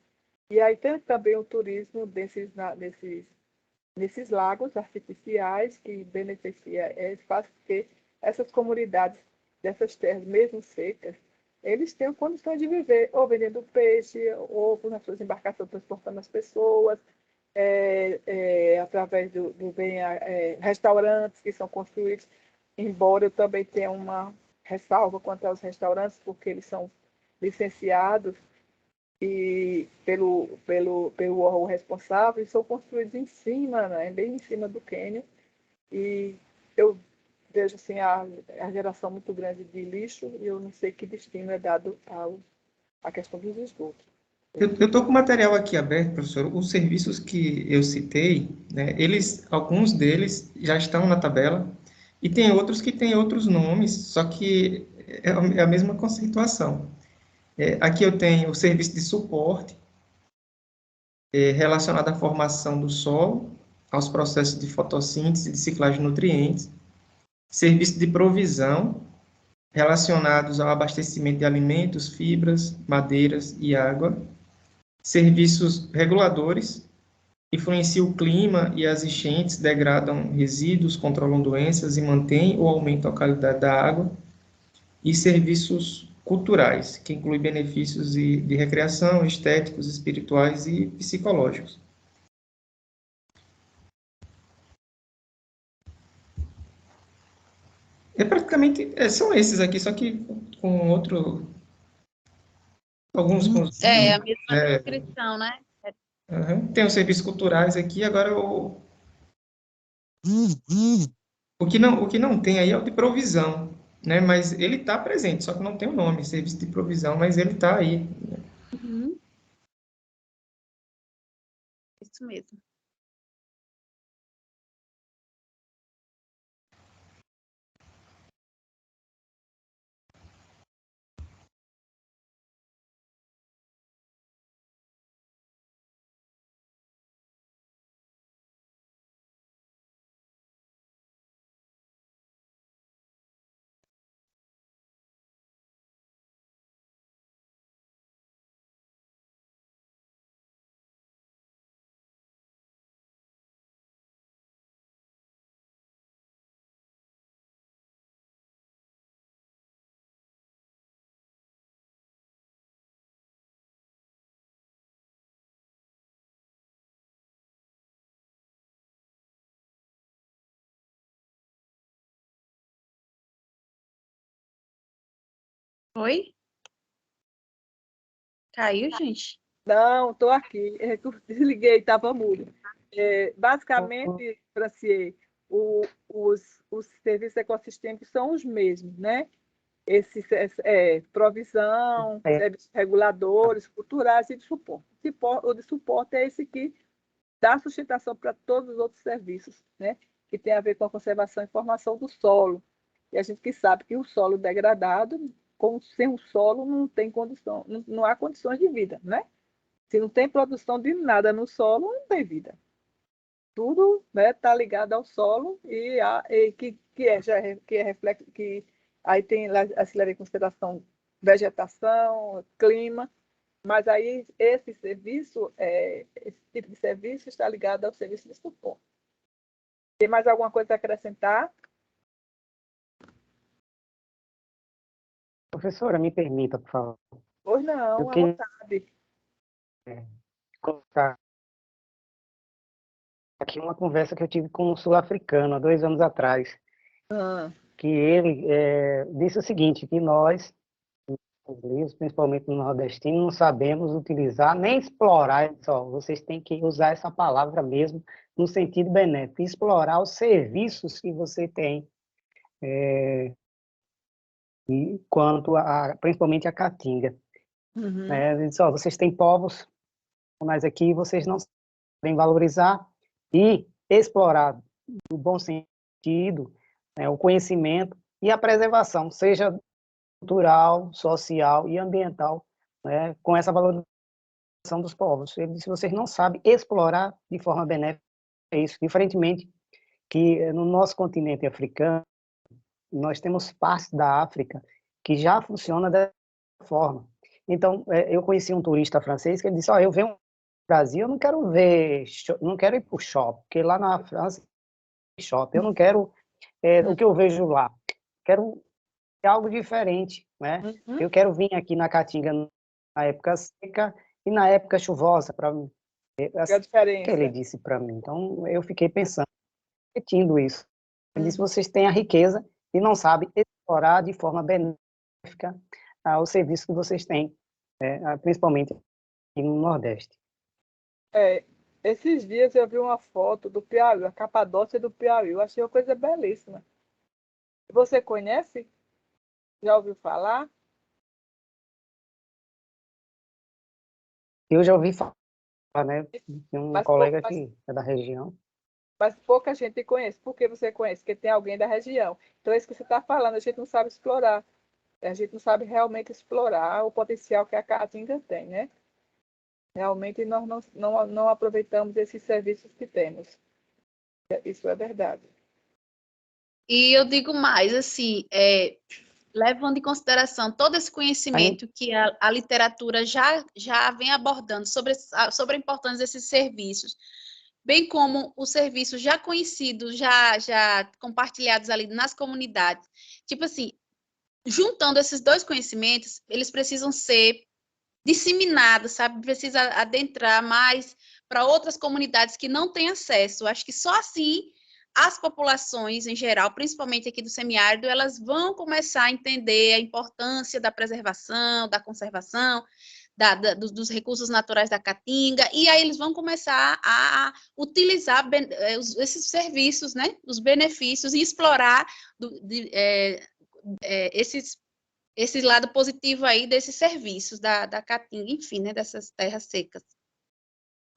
B: E aí tem também o turismo nesses lagos artificiais que beneficia, faz com que essas comunidades dessas terras, mesmo secas, eles tenham condições de viver, ou vendendo peixe, ou nas suas embarcações transportando as pessoas, através restaurantes que são construídos, embora eu também tenha uma ressalva quanto aos restaurantes, porque eles são licenciados e pelo órgão responsável e são construídos em cima, né, bem em cima do cânion, e eu vejo assim, a geração muito grande de lixo e eu não sei que destino é dado à questão dos esgotos.
E: Eu estou com o material aqui aberto, professor. Os serviços que eu citei, né, alguns deles já estão na tabela, e tem outros que têm outros nomes, só que é a mesma conceituação. Aqui eu tenho o serviço de suporte, relacionado à formação do solo, aos processos de fotossíntese e de ciclagem de nutrientes, serviço de provisão, relacionados ao abastecimento de alimentos, fibras, madeiras e água, serviços reguladores, influenciam o clima e as enchentes, degradam resíduos, controlam doenças e mantêm ou aumentam a qualidade da água, e serviços culturais, que incluem benefícios de recreação, estéticos, espirituais e psicológicos. Praticamente, são esses aqui, só que com outro, alguns com os
C: É, a
E: nomes,
C: mesma descrição, né?
E: Tem os serviços culturais aqui, agora o que não tem aí é o de provisão, né? Mas ele está presente, só que não tem o nome, serviço de provisão, mas ele está aí.
C: Uhum. Isso mesmo. Oi? Caiu, gente?
B: Não, estou aqui. Desliguei, estava mudo. Basicamente, Francier, os serviços ecossistêmicos são os mesmos, né? Provisão, serviços reguladores, culturais e de suporte. O de suporte é esse que dá sustentação para todos os outros serviços, né? Que tem a ver com a conservação e formação do solo. E a gente que sabe que o solo degradado, sem o solo, não tem condição, não há condições de vida, né? Se não tem produção de nada no solo, não tem vida. Tudo está, né, ligado ao solo que é reflexo, que aí tem se leva em consideração vegetação, clima, mas aí esse tipo de serviço está ligado ao serviço de suporte. Tem mais alguma coisa a acrescentar?
F: Professora, me permita, por favor.
B: Pois não,
F: Eu
B: à
F: queria
B: vontade.
F: colocar aqui uma conversa que eu tive com um sul-africano há 2 anos atrás,
B: Ah,
F: que ele disse o seguinte, que nós, brasileiros, principalmente no nordestino, não sabemos utilizar nem explorar, só, vocês têm que usar essa palavra mesmo no sentido benéfico, explorar os serviços que você tem, e quanto principalmente a caatinga. Né? Ele disse, ó, vocês têm povos, mas aqui vocês não sabem valorizar e explorar no bom sentido, né, o conhecimento e a preservação, seja cultural, social e ambiental, né, com essa valorização dos povos. Ele disse, vocês não sabem explorar de forma benéfica isso, diferentemente que no nosso continente africano, nós temos partes da África que já funciona dessa forma. Então, eu conheci um turista francês que ele disse, ó, eu venho no Brasil, eu não quero ver, não quero ir para o shopping, porque lá na França tem shopping, eu não quero o que eu vejo lá, quero algo diferente, né? Eu quero vir aqui na Caatinga na época seca e na época chuvosa, para ver
B: Que é a diferença.
F: que ele disse para mim. Então, eu fiquei pensando, repetindo isso. Ele disse, vocês têm a riqueza e não sabem explorar de forma benéfica o serviço que vocês têm, principalmente aqui no Nordeste.
B: Esses dias eu vi uma foto do Piauí, a Capadócia do Piauí. Eu achei uma coisa belíssima. Você conhece? Já ouviu falar?
F: Eu já ouvi falar, né? Tem um
B: Mas
F: colega que é da região.
B: Mas pouca gente conhece. Por que você conhece? Porque tem alguém da região. Então, é isso que você está falando, a gente não sabe explorar. A gente não sabe realmente explorar o potencial que a Caatinga tem, né? Realmente, nós não aproveitamos esses serviços que temos. Isso é verdade.
C: E eu digo mais, assim, levando em consideração todo esse conhecimento que a literatura já vem abordando sobre a importância desses serviços, bem como os serviços já conhecidos, já compartilhados ali nas comunidades. Tipo assim, juntando esses dois conhecimentos, eles precisam ser disseminados, sabe? Precisa adentrar mais para outras comunidades que não têm acesso. Acho que só assim as populações em geral, principalmente aqui do semiárido, elas vão começar a entender a importância da preservação, da conservação, dos recursos naturais da Caatinga, e aí eles vão começar a utilizar esses serviços, né, os benefícios, e explorar esse lado positivo aí desses serviços da Caatinga, enfim, né, dessas terras secas.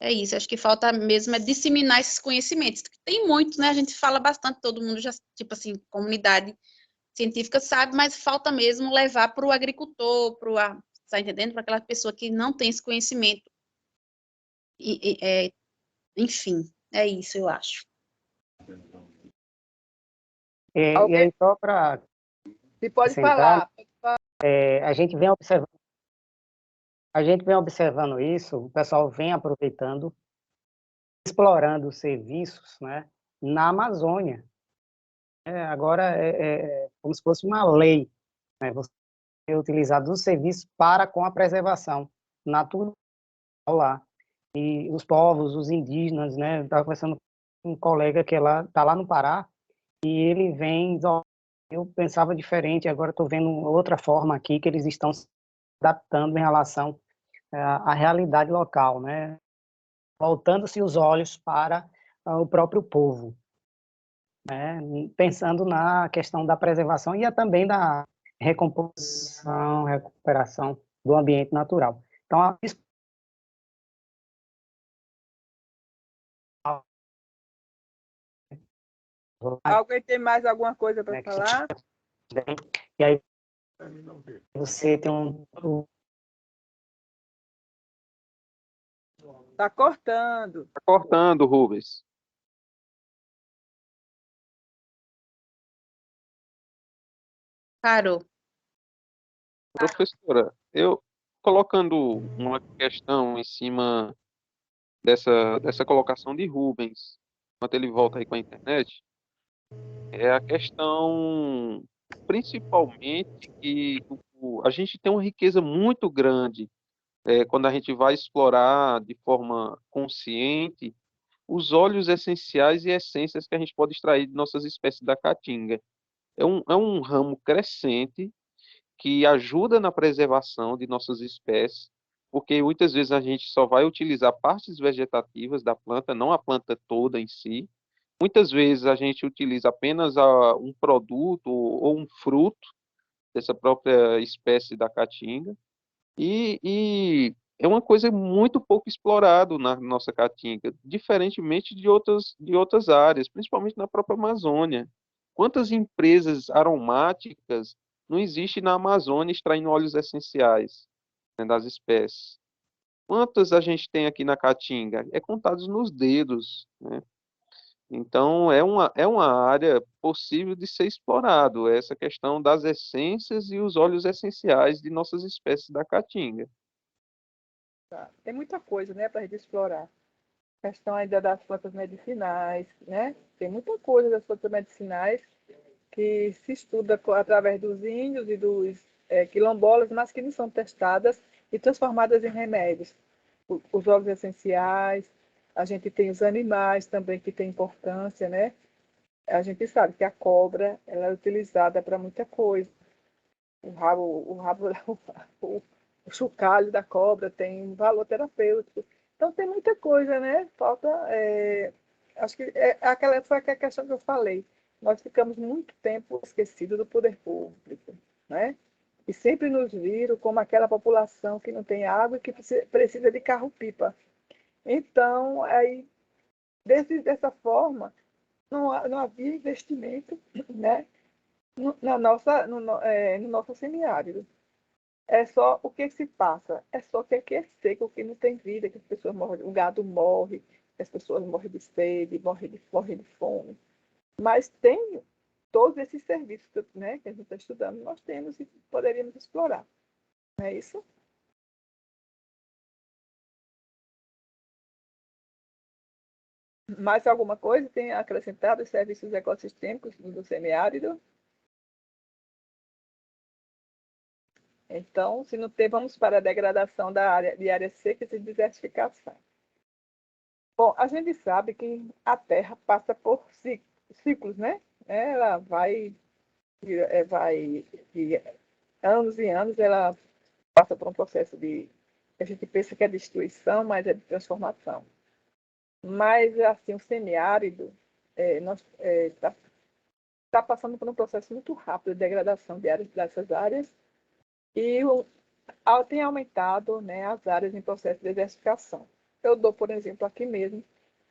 C: É isso, acho que falta mesmo disseminar esses conhecimentos, que tem muito, né, a gente fala bastante, todo mundo já, tipo assim, comunidade científica sabe, mas falta mesmo levar para o agricultor, tá entendendo? Para aquela pessoa que não tem esse conhecimento. Enfim, é isso, eu acho.
F: E aí, só para...
B: Se pode falar.
F: A gente vem observando isso, o pessoal vem aproveitando, explorando os serviços, né, na Amazônia. Agora é como se fosse uma lei, né, você utilizar os serviços para com a preservação natural lá. E os povos, os indígenas, né, eu estava conversando com um colega que está lá no Pará, e ele vem, eu pensava diferente, agora estou vendo outra forma aqui, que eles estão se adaptando em relação à realidade local, né? Voltando-se os olhos para o próprio povo, né? Pensando na questão da preservação e também da recomposição, recuperação do ambiente natural. Então,
B: alguém tem mais alguma coisa para falar?
F: E aí você tem
B: Está cortando.
D: Está cortando, Rubens.
C: Parou.
D: Professora, eu colocando uma questão em cima dessa colocação de Rubens, enquanto ele volta aí com a internet, é a questão, principalmente, que a gente tem uma riqueza muito grande quando a gente vai explorar de forma consciente os óleos essenciais e essências que a gente pode extrair de nossas espécies da caatinga. é um ramo crescente que ajuda na preservação de nossas espécies, porque muitas vezes a gente só vai utilizar partes vegetativas da planta, não a planta toda em si. Muitas vezes a gente utiliza apenas um produto ou um fruto dessa própria espécie da caatinga, e é uma coisa muito pouco explorado na nossa caatinga, diferentemente de outras áreas, principalmente na própria Amazônia. Quantas empresas aromáticas não existem na Amazônia extraindo óleos essenciais, né, das espécies? Quantas a gente tem aqui na Caatinga? É contados nos dedos, né? Então, é uma área possível de ser explorado, essa questão das essências e os óleos essenciais de nossas espécies da Caatinga.
B: Tá? Tem muita coisa, né, para a gente explorar. A questão ainda das plantas medicinais, né? Tem muita coisa das plantas medicinais que se estuda através dos índios e dos quilombolas, mas que não são testadas e transformadas em remédios. Os óleos essenciais, a gente tem os animais também que têm importância, né? A gente sabe que a cobra ela é utilizada para muita coisa. O rabo, o chocalho da cobra tem um valor terapêutico. Então tem muita coisa, né? Falta. Acho que foi aquela questão que eu falei. Nós ficamos muito tempo esquecidos do poder público, né? E sempre nos viram como aquela população que não tem água e que precisa de carro-pipa. Então, aí, dessa forma, não havia investimento, né, no nosso semiárido. É só o que se passa, é só que aqui é seco, que não tem vida, que as pessoas morrem, o gado morre, as pessoas morrem de sede, morrem de fome. Mas tem todos esses serviços, né, que a gente está estudando, nós temos e poderíamos explorar. Não é isso? Mais alguma coisa tem acrescentado os serviços ecossistêmicos do semiárido? Então, se não tem, vamos para a degradação de áreas secas e desertificação. Bom, a gente sabe que a Terra passa por ciclos, né? Ela vai de anos e anos, ela passa por um processo de, a gente pensa que é destruição, mas é de transformação. Mas, assim, o semiárido está passando por um processo muito rápido de degradação dessas áreas e tem aumentado, né, as áreas em processo de desertificação. Eu dou, por exemplo, aqui mesmo,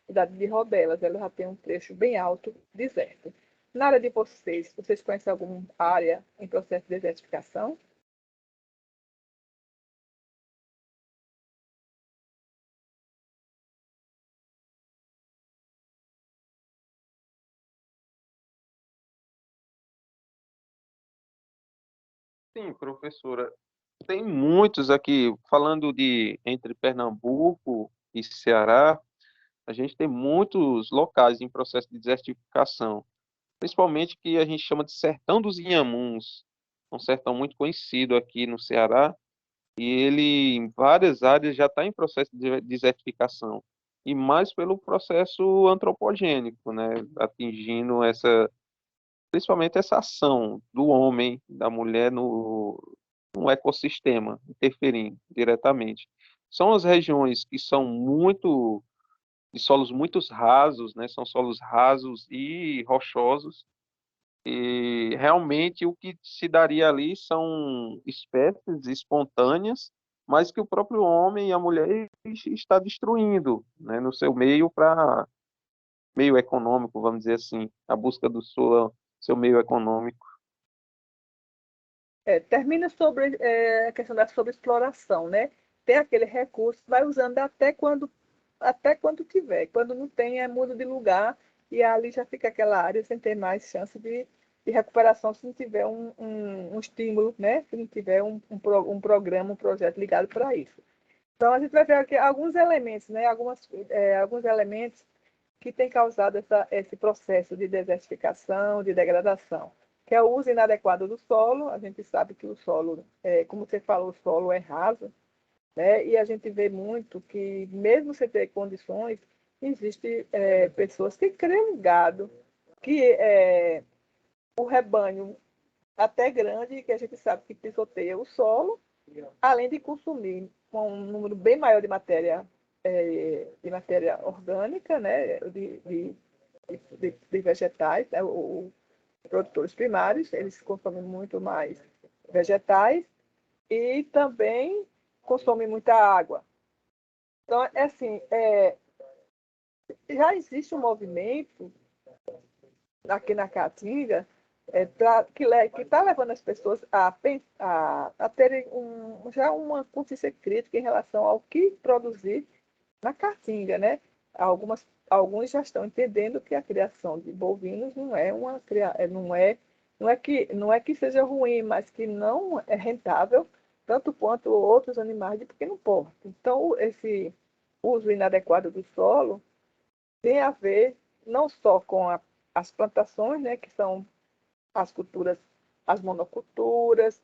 B: a cidade de Rodelas, ela já tem um trecho bem alto, deserto. Na área de vocês conhecem alguma área em processo de desertificação?
D: Sim, professora, tem muitos aqui, falando de entre Pernambuco e Ceará, a gente tem muitos locais em processo de desertificação, principalmente que a gente chama de Sertão dos Inhamuns, um sertão muito conhecido aqui no Ceará, e ele em várias áreas já está em processo de desertificação, e mais pelo processo antropogênico, né, atingindo principalmente essa ação do homem, da mulher no ecossistema, interferindo diretamente. São as regiões que são muito de solos muito rasos, né? São solos rasos e rochosos. E realmente o que se daria ali são espécies espontâneas, mas que o próprio homem e a mulher está destruindo, né? No seu meio para meio econômico, vamos dizer assim, a busca do seu meio econômico.
B: Termina sobre a questão da sobreexploração, né? Tem aquele recurso, vai usando até quando tiver. Quando não tem, muda de lugar e ali já fica aquela área sem ter mais chance de recuperação se não tiver um estímulo, né? Se não tiver um programa, um projeto ligado para isso. Então, a gente vai ver aqui alguns elementos, né? Alguns elementos que têm causado esse processo de desertificação, de degradação, que é o uso inadequado do solo. A gente sabe que o solo, como você falou, o solo é raso, né? E a gente vê muito que, mesmo sem ter condições, existem pessoas que criam gado, que o rebanho até grande, que a gente sabe que pisoteia o solo, além de consumir um número bem maior de matéria orgânica, né, de vegetais, né, os produtores primários, eles consomem muito mais vegetais e também consomem muita água. Então, assim, já existe um movimento aqui na Caatinga que está levando as pessoas a terem já uma consciência crítica em relação ao que produzir na Caatinga, né? Alguns já estão entendendo que a criação de bovinos não é não é que seja ruim, mas que não é rentável tanto quanto outros animais de pequeno porte. Então, esse uso inadequado do solo tem a ver não só com as plantações, né, que são as culturas, as monoculturas,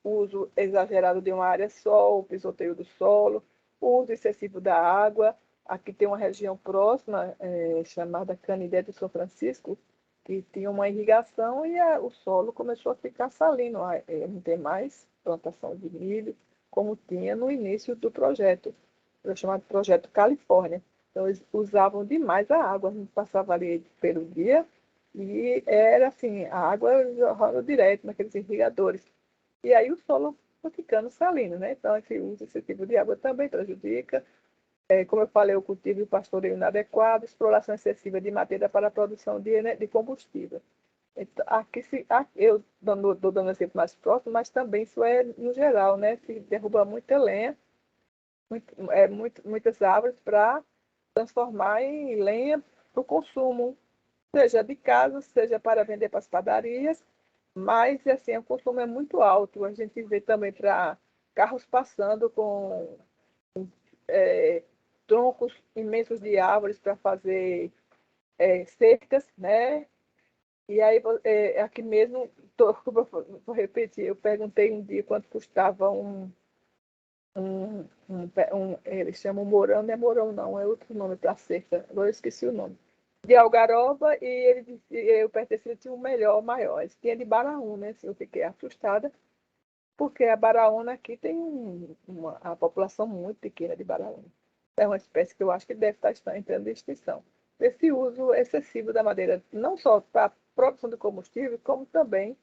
B: uso exagerado de uma área só, o pisoteio do solo, o uso excessivo da água. Aqui tem uma região próxima, chamada Canidé do São Francisco, que tinha uma irrigação e o solo começou a ficar salino. Não tem mais plantação de milho, como tinha no início do projeto, chamado Projeto Califórnia. Então, eles usavam demais a água, a gente passava ali pelo dia e era assim, a água jorrando direto naqueles irrigadores. E aí o solo foi ficando salino, né? Então, esse uso excessivo de água também prejudica. Como eu falei, o cultivo e o pastoreio inadequado, exploração excessiva de madeira para a produção de combustível. Então, eu estou dando exemplo mais próximo, mas também isso é no geral, né? Se derruba muita lenha, muitas árvores para transformar em lenha para o consumo, seja de casa, seja para vender para as padarias, mas assim, o consumo é muito alto. A gente vê também para carros passando com troncos imensos de árvores para fazer cercas, né? E aí, aqui mesmo, vou repetir, eu perguntei um dia quanto custava eles chamam morão, não é morão não, é outro nome para cerca, agora eu esqueci o nome. De Algaroba, e ele disse, eu pertencia tinha um melhor, maior. Ele tinha de Baraúna, né? Assim, eu fiquei assustada, porque a Baraúna aqui tem a população muito pequena de Baraúna. É uma espécie que eu acho que deve estar entrando em extinção. Esse uso excessivo da madeira, não só para a produção de combustível, como também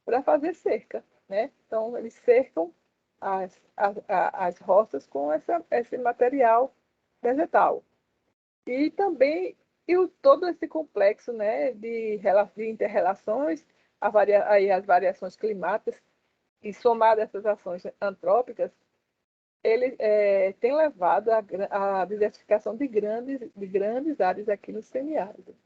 B: para fazer cerca, né? Então, eles cercam as roças com esse material vegetal. E também todo esse complexo, né, de inter-relações, aí as variações climáticas, e somado a essas ações antrópicas, ele tem levado à desertificação de grandes áreas aqui no semiárido.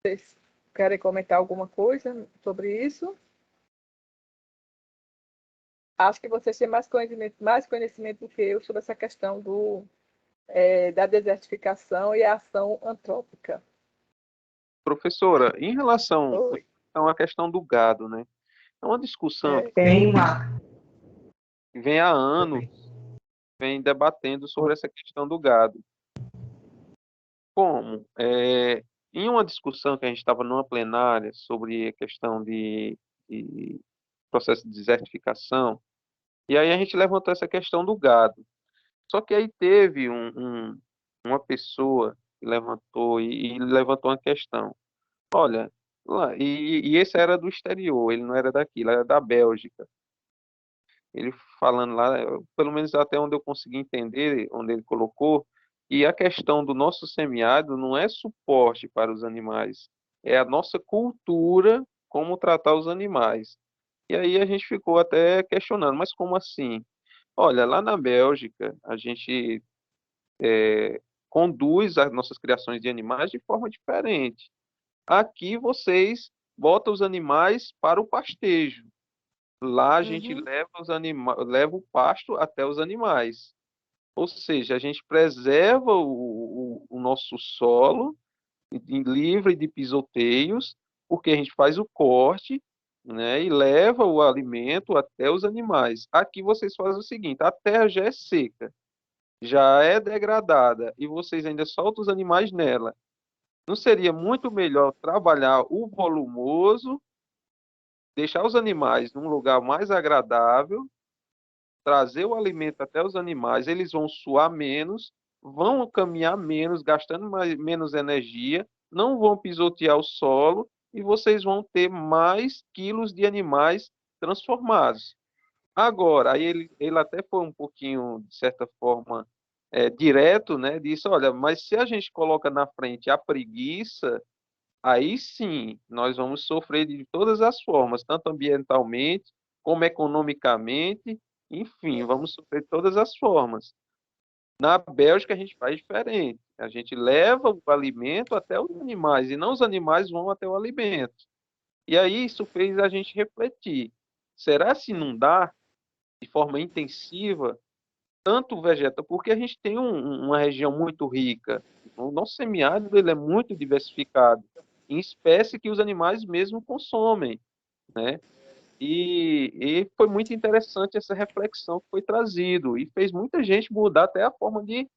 B: Vocês querem comentar alguma coisa sobre isso? Acho que vocês têm mais conhecimento do que eu sobre essa questão da desertificação e a ação antrópica.
D: Professora, em relação
B: Oi.
D: à questão do gado, né? É uma discussão que
E: Tem uma.
D: vem há anos, vem debatendo sobre essa questão do gado. Como? Em uma discussão que a gente estava numa plenária sobre a questão de processo de desertificação, e aí a gente levantou essa questão do gado. Só que aí teve uma pessoa que levantou e levantou uma questão. Olha, e esse era do exterior, ele não era daqui, ele era da Bélgica. Ele falando lá, pelo menos até onde eu consegui entender, onde ele colocou, e a questão do nosso semiárido não é suporte para os animais, é a nossa cultura como tratar os animais. E aí a gente ficou até questionando, mas como assim? Olha, lá na Bélgica, a gente conduz as nossas criações de animais de forma diferente. Aqui vocês botam os animais para o pastejo. Lá a gente
B: Uhum.
D: leva o pasto até os animais. Ou seja, a gente preserva o nosso solo livre de pisoteios, porque a gente faz o corte, né, e leva o alimento até os animais. Aqui vocês fazem o seguinte: a terra já é seca, já é degradada, e vocês ainda soltam os animais nela. Não seria muito melhor trabalhar o volumoso, deixar os animais num lugar mais agradável, trazer o alimento até os animais, eles vão suar menos, vão caminhar menos, gastando menos energia, não vão pisotear o solo e vocês vão ter mais quilos de animais transformados. Agora, aí ele até foi um pouquinho, de certa forma, direto, né? Disse, olha, mas se a gente coloca na frente a preguiça, aí sim, nós vamos sofrer de todas as formas, tanto ambientalmente como economicamente, enfim, vamos sofrer de todas as formas. Na Bélgica a gente faz diferente. A gente leva o alimento até os animais e não os animais vão até o alimento. E aí isso fez a gente refletir. Será se não dá de forma intensiva tanto vegeta? Porque a gente tem uma região muito rica. O nosso semiárido ele é muito diversificado em espécies que os animais mesmo consomem, né? E foi muito interessante essa reflexão que foi trazido e fez muita gente mudar até a forma de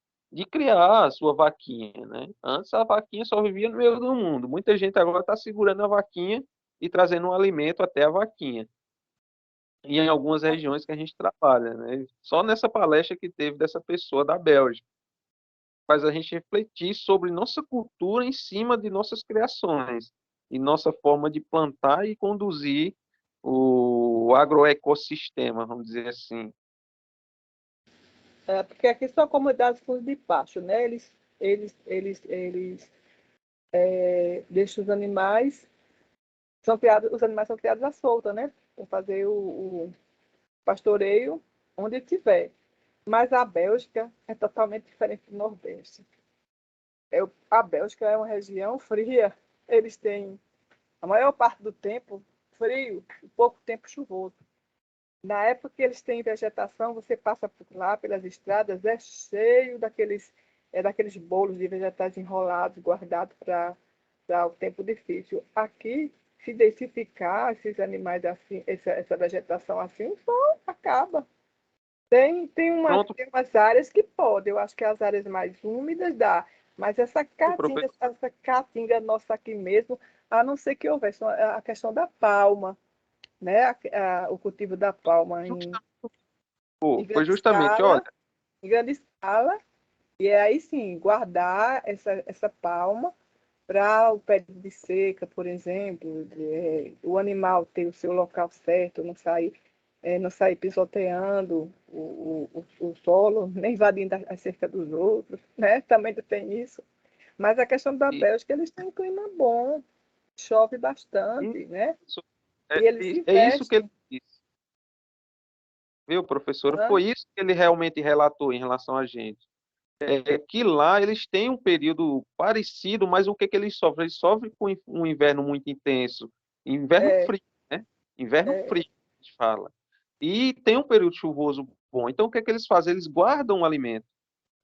D: criar a sua vaquinha, né? Antes a vaquinha só vivia no meio do mundo. Muita gente agora está segurando a vaquinha e trazendo um alimento até a vaquinha. E em algumas regiões que a gente trabalha, né? Só nessa palestra que teve dessa pessoa da Bélgica faz a gente refletir sobre nossa cultura em cima de nossas criações e nossa forma de plantar e conduzir o agroecossistema, vamos dizer assim.
B: Porque aqui são comunidades fundo de pasto, né? Eles deixam os animais são criados à solta, né? Para fazer o pastoreio onde tiver. Mas a Bélgica é totalmente diferente do Nordeste. A Bélgica é uma região fria. Eles têm a maior parte do tempo frio e pouco tempo chuvoso. Na época que eles têm vegetação, você passa por lá, pelas estradas, é cheio daqueles bolos de vegetais enrolados, guardados para o tempo difícil. Aqui, se densificar esses animais assim, essa vegetação assim, só acaba. Tem umas áreas que pode, eu acho que as áreas mais úmidas dá, mas essa caatinga nossa aqui mesmo, a não ser que houvesse a questão da palma, né? O cultivo da palma em
D: Foi
B: grande
D: justamente, olha,
B: escala, em grande escala, e aí sim, guardar essa palma para o período de seca, por exemplo, o animal ter o seu local certo, não sair pisoteando o solo, nem invadindo a cerca dos outros, né? Também tem isso. Mas a questão da Bélgica, eles têm um clima bom, chove bastante, né?
D: isso,
B: E eles
D: é isso que ele
B: investem.
D: disse. Viu, professora?
B: Né?
D: Foi isso que ele realmente relatou em relação a gente. É que lá eles têm um período parecido, mas o que que eles sofrem? Eles sofrem com um inverno muito intenso. Inverno
B: É,
D: frio, né? Inverno
B: é,
D: frio, a gente fala. E tem um período chuvoso bom. Então, o que é que eles fazem? Eles guardam o alimento.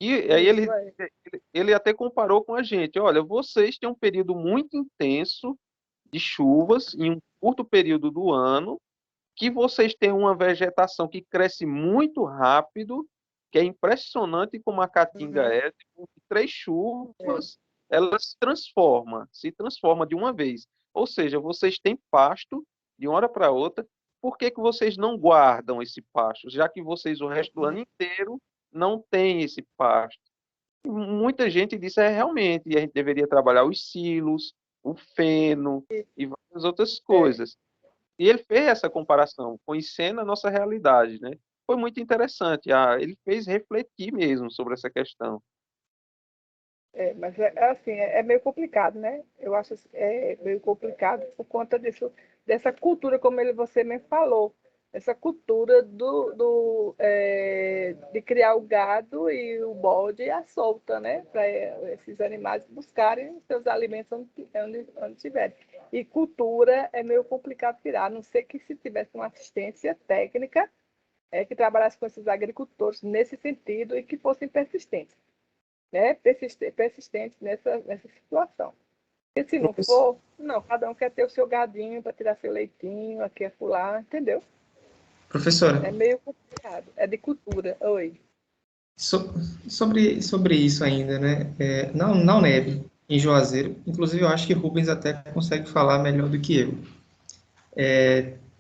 D: E aí
B: isso é.
D: ele até comparou com a gente. Olha, vocês têm um período muito intenso de chuvas em um curto período do ano, que vocês têm uma vegetação que cresce muito rápido, que é impressionante como a caatinga
B: Uhum,
D: é. Tipo, 3
B: é.
D: chuvas, ela se transforma de uma vez. Ou seja, vocês têm pasto de uma hora para outra. Por que que vocês não guardam esse pasto, já que vocês o resto do ano inteiro não têm esse pasto? E muita gente disse, realmente, a gente deveria trabalhar os silos, o feno e várias outras
B: É.
D: coisas. E ele fez essa comparação, conhecendo a nossa realidade, né? Foi muito interessante. Ele fez refletir mesmo sobre essa questão.
B: Mas é assim, é meio complicado, né? Eu acho meio complicado por conta dessa cultura, como você mesmo falou, essa cultura de criar o gado e o bode à solta, né? Para esses animais buscarem seus alimentos onde tiverem. E cultura é meio complicado tirar, a não ser que se tivesse uma assistência técnica que trabalhasse com esses agricultores nesse sentido e que fossem persistentes, né? Persistentes nessa situação. E se não
E: Professor,
B: for, não, cada um quer ter o seu gadinho para tirar seu leitinho, aqui e acolá, entendeu?
E: professora,
B: É meio complicado, é de cultura. Oi.
E: so- sobre isso ainda, né? Na UNEB, em Juazeiro. Inclusive, eu acho que Rubens até consegue falar melhor do que eu.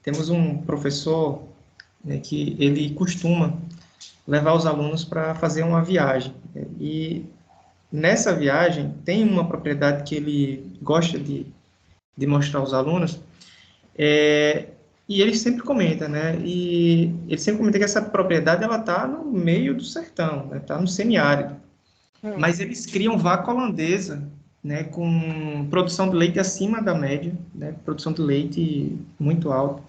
E: Temos um professor, né, que ele costuma levar os alunos para fazer uma viagem. E nessa viagem tem uma propriedade que ele gosta de mostrar aos alunos, e ele sempre comenta, né? E ele sempre comenta que essa propriedade ela está no meio do sertão, né? Está no semiárido. Mas eles criam vaca holandesa, né? Com produção de leite acima da média, né? Produção de leite muito alta.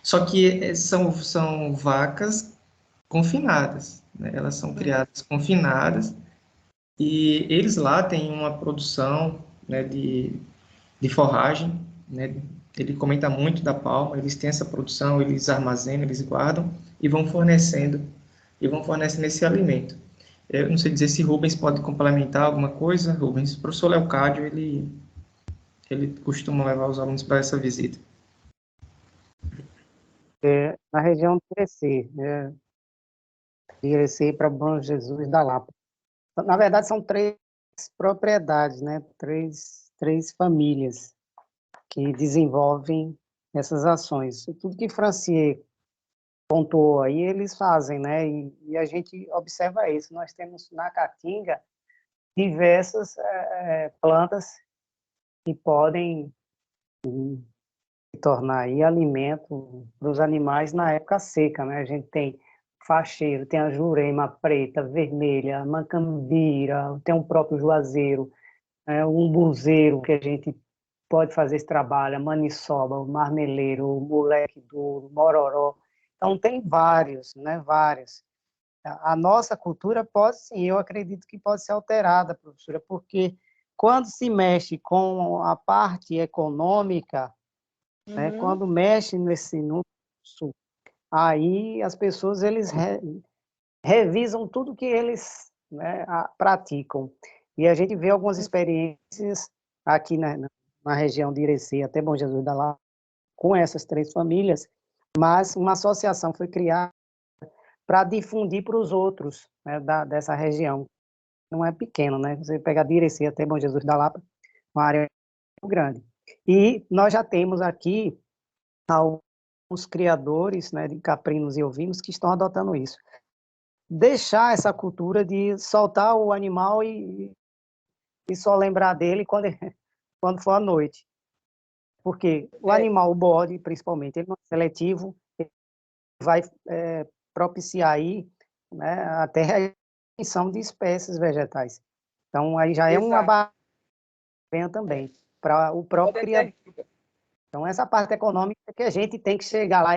E: Só que são vacas confinadas, né? Elas são criadas confinadas e eles lá têm uma produção, né, de forragem, né? Ele comenta muito da palma, eles têm essa produção, eles armazenam, eles guardam e vão fornecendo esse alimento. Eu não sei dizer se Rubens pode complementar alguma coisa, Rubens. O professor Leocádio, ele costuma levar os alunos para essa visita.
F: Na região de Irecê, né? De Irecê para Bom Jesus da Lapa. Na verdade, são 3 propriedades, né? Três famílias que desenvolvem essas ações. Tudo que Francier pontuou aí, eles fazem, né? E a gente observa isso. Nós temos na Caatinga diversas plantas que podem se tornar aí alimento para os animais na época seca, né? A gente tem facheiro, tem a jurema preta, vermelha, macambira, tem o próprio juazeiro, o umbuzeiro, que a gente pode fazer esse trabalho, a maniçoba, o marmeleiro, o moleque duro, o mororó. Então, tem vários, né? Vários. A nossa cultura pode, sim, eu acredito que pode ser alterada, professora, porque quando se mexe com a parte econômica, né, quando mexe nesse núcleo, aí as pessoas eles revisam tudo que eles, né, praticam. E a gente vê algumas experiências aqui na região de Irecê, até Bom Jesus da Lapa, com essas 3 famílias, mas uma associação foi criada para difundir para os outros, né, dessa região. Não é pequeno, né? Você pegar de Irecê até Bom Jesus da Lapa, uma área muito grande. E nós já temos aqui alguns criadores, né, de caprinos e ovinos que estão adotando isso. Deixar essa cultura de soltar o animal e só lembrar dele quando for à noite. Porque o animal, o bode, principalmente, ele não é seletivo, ele vai propiciar aí, né, até a extinção de espécies vegetais. Então, aí já é uma barreira também para o próprio criador. Então, essa parte econômica que a gente tem que chegar lá,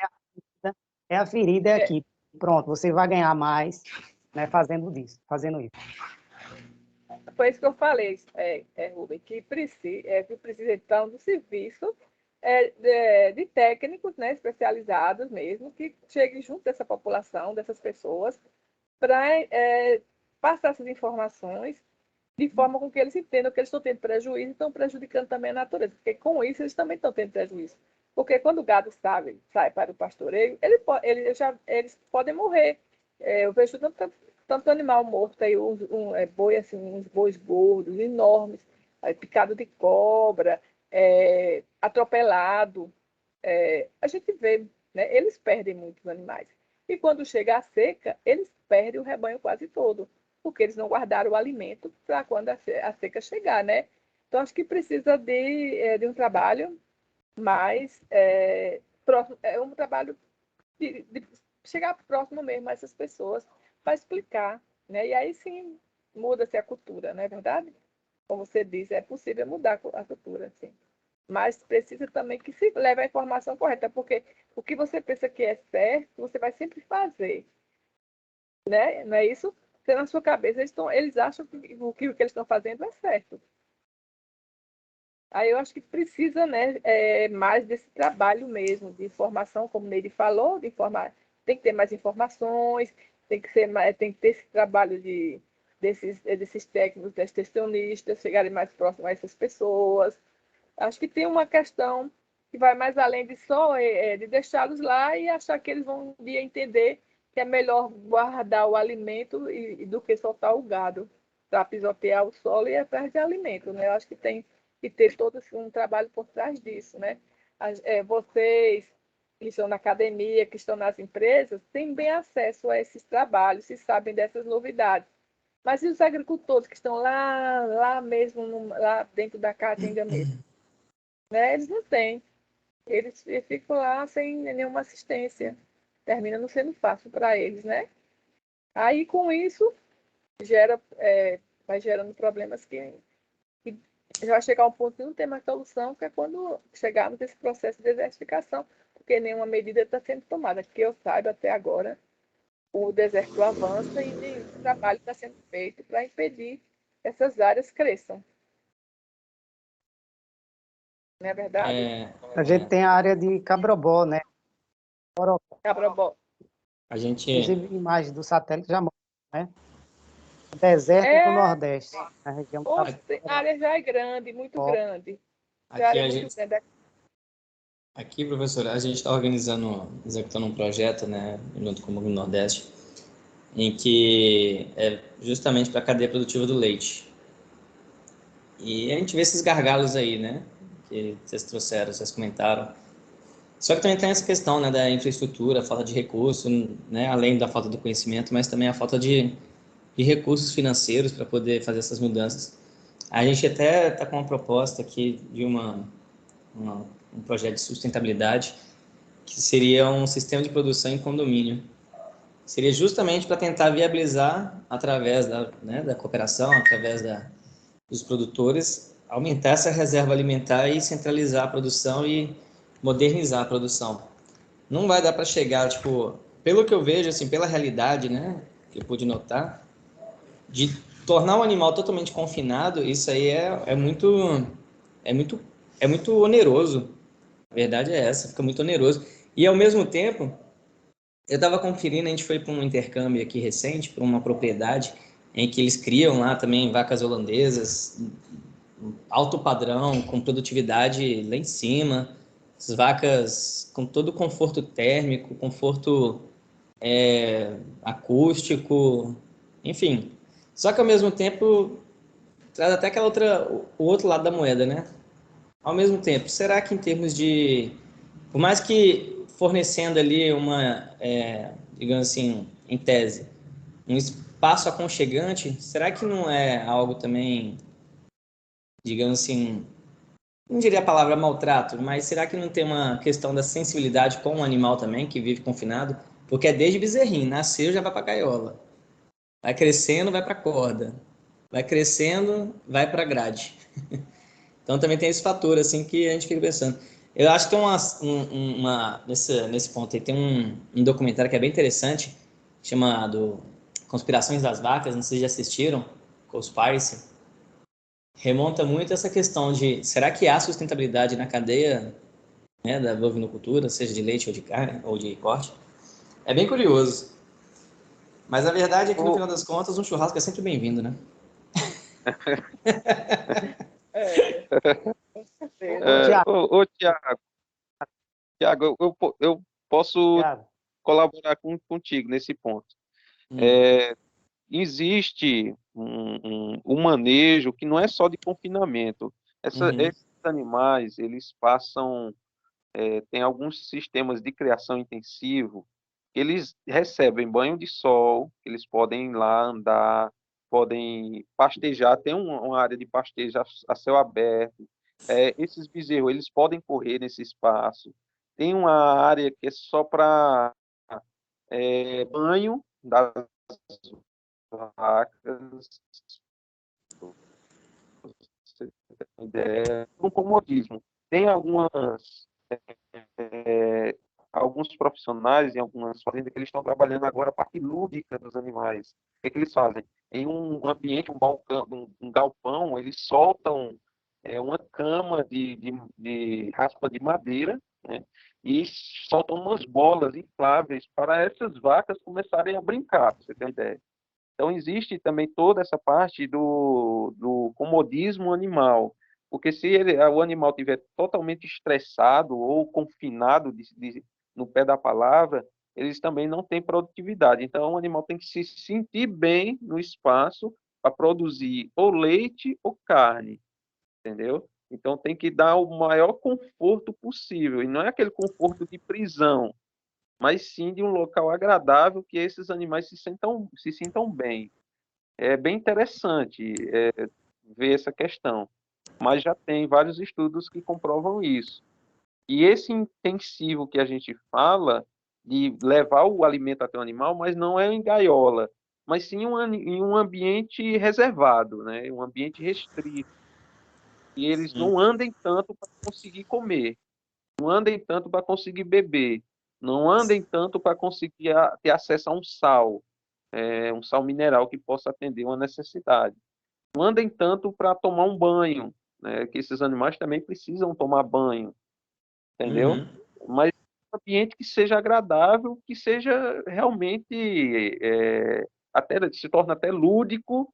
F: é a ferida, é aqui. Pronto, você vai ganhar mais, né, fazendo isso.
B: Foi isso que eu falei, Rubem, que precisa então do serviço de técnicos, né, especializados mesmo, que cheguem junto dessa população, dessas pessoas, para passar essas informações de forma com que eles entendam que eles estão tendo prejuízo e estão prejudicando também a natureza, porque com isso eles também estão tendo prejuízo. Porque quando o gado sai para o pastoreio, eles podem morrer. Eu vejo tanto animal morto aí, boi, assim, uns bois gordos, enormes, picado de cobra, atropelado. A gente vê, né? Eles perdem muitos animais. E quando chega a seca, eles perdem o rebanho quase todo, porque eles não guardaram o alimento para quando a seca chegar, né? Então, acho que precisa de um trabalho mais próximo, um trabalho de chegar próximo mesmo a essas pessoas para explicar, né? E aí sim muda-se a cultura, não é verdade? Como você diz, é possível mudar a cultura, sim. Mas precisa também que se leve a informação correta, porque o que você pensa que é certo, você vai sempre fazer, né? Não é isso? Porque na sua cabeça eles acham que o que eles estão fazendo é certo. Aí eu acho que precisa, né, mais desse trabalho mesmo, de informação, como o Neide falou, tem que ter mais informações, tem que ter esse trabalho desses técnicos, desses extensionistas, chegarem mais próximos a essas pessoas. Acho que tem uma questão que vai mais além de só de deixá-los lá e achar que eles vão entender que é melhor guardar o alimento do que soltar o gado. para pisotear o solo e é perda de alimento, né? Eu acho que tem que ter todo um trabalho por trás disso, né? Vocês que estão na academia, que estão nas empresas, têm bem acesso a esses trabalhos, se sabem dessas novidades. Mas e os agricultores que estão lá mesmo, lá dentro da caatinga mesmo? Né? Eles não têm. Eles ficam lá sem nenhuma assistência. Termina não sendo fácil para eles, né? Aí, com isso, vai gerando problemas que já vai chegar a um ponto que não tem mais solução, que é quando chegarmos nesse processo de desertificação, porque nenhuma medida está sendo tomada. Que eu saiba, até agora, o deserto avança e nenhum trabalho está sendo feito para impedir que essas áreas cresçam. Não é verdade?
F: A gente tem a área de Cabrobó, né?
B: Cabrobó.
A: A gente,
F: Inclusive, imagens do satélite já mostram, né? Deserto do Nordeste, na região do
B: A área já é grande, muito grande.
A: aqui, aqui, professor, a gente está executando um projeto, né, junto com o Movimento Nordeste, em que é justamente para a cadeia produtiva do leite. E a gente vê esses gargalos aí, né, que vocês trouxeram, vocês comentaram. Só que também tem essa questão, né, da infraestrutura, a falta de recurso, né, além da falta do conhecimento, mas também a falta de recursos financeiros para poder fazer essas mudanças. A gente até está com uma proposta aqui de um projeto de sustentabilidade, que seria um sistema de produção em condomínio. Seria justamente para tentar viabilizar, através da cooperação, através dos produtores, aumentar essa reserva alimentar e centralizar a produção e modernizar a produção. Não vai dar para chegar, tipo, pelo que eu vejo, assim, pela realidade, né, que eu pude notar, de tornar o animal totalmente confinado, isso aí é muito oneroso. A verdade é essa, fica muito oneroso. E, ao mesmo tempo, eu estava conferindo, a gente foi para um intercâmbio aqui recente, para uma propriedade em que eles criam lá também vacas holandesas, alto padrão, com produtividade lá em cima, as vacas com todo o conforto térmico, conforto acústico, enfim. Só que, ao mesmo tempo, traz até o outro lado da moeda, né? Ao mesmo tempo, será que em termos de, por mais que fornecendo ali digamos assim, em tese, um espaço aconchegante, será que não é algo também, digamos assim, não diria a palavra maltrato, mas será que não tem uma questão da sensibilidade com o animal também, que vive confinado? Porque é desde bezerrinho, nasceu já vai para a gaiola, vai crescendo, vai para a corda, vai crescendo, vai para a grade. Então também tem esse fator assim que a gente fica pensando. Eu acho que tem nesse ponto aí tem um documentário que é bem interessante, chamado Conspirações das Vacas, não sei se já assistiram, Conspiracy. Remonta muito essa questão de será que há sustentabilidade na cadeia, né, da bovinocultura, seja de leite ou de carne ou de corte? É bem curioso. Mas a verdade é que no final das contas um churrasco é sempre bem-vindo, né?
B: Com certeza.
D: Tiago, eu posso
F: Tiago,
D: colaborar contigo nesse ponto. Existe um manejo que não é só de confinamento. Esses animais, eles passam, tem alguns sistemas de criação intensivo, eles recebem banho de sol, eles podem ir lá andar, podem pastejar, tem uma área de pastejo a céu aberto. Esses bezerros, eles podem correr nesse espaço. Tem uma área que é só para banho das vacas, você tem uma ideia, um comodismo. Tem alguns profissionais em algumas fazendas que eles estão trabalhando agora a parte lúdica dos animais. O que eles fazem? Em um ambiente, um balcão, um galpão, eles soltam uma cama de raspa de madeira, né? E soltam umas bolas infláveis para essas vacas começarem a brincar, pra você ter uma ideia. Então, existe também toda essa parte do comodismo animal, porque se o animal estiver totalmente estressado ou confinado, no pé da palavra, eles também não têm produtividade. Então, o animal tem que se sentir bem no espaço para produzir ou leite ou carne, entendeu? Então tem que dar o maior conforto possível, e não é aquele conforto de prisão, mas sim de um local agradável que esses animais se sintam bem. É bem interessante ver essa questão, mas já tem vários estudos que comprovam isso. E esse intensivo que a gente fala, de levar o alimento até o animal, mas não é em gaiola, mas sim em um ambiente reservado, né? Um ambiente restrito. E eles
A: Sim.
D: não andem tanto para conseguir comer, não andem tanto para conseguir beber, não andem tanto para conseguir ter acesso a um sal mineral que possa atender uma necessidade. Não andem tanto para tomar um banho, né? Que esses animais também precisam tomar banho, entendeu?
A: Uhum.
D: Mas um ambiente que seja agradável, que seja realmente até se torna até lúdico,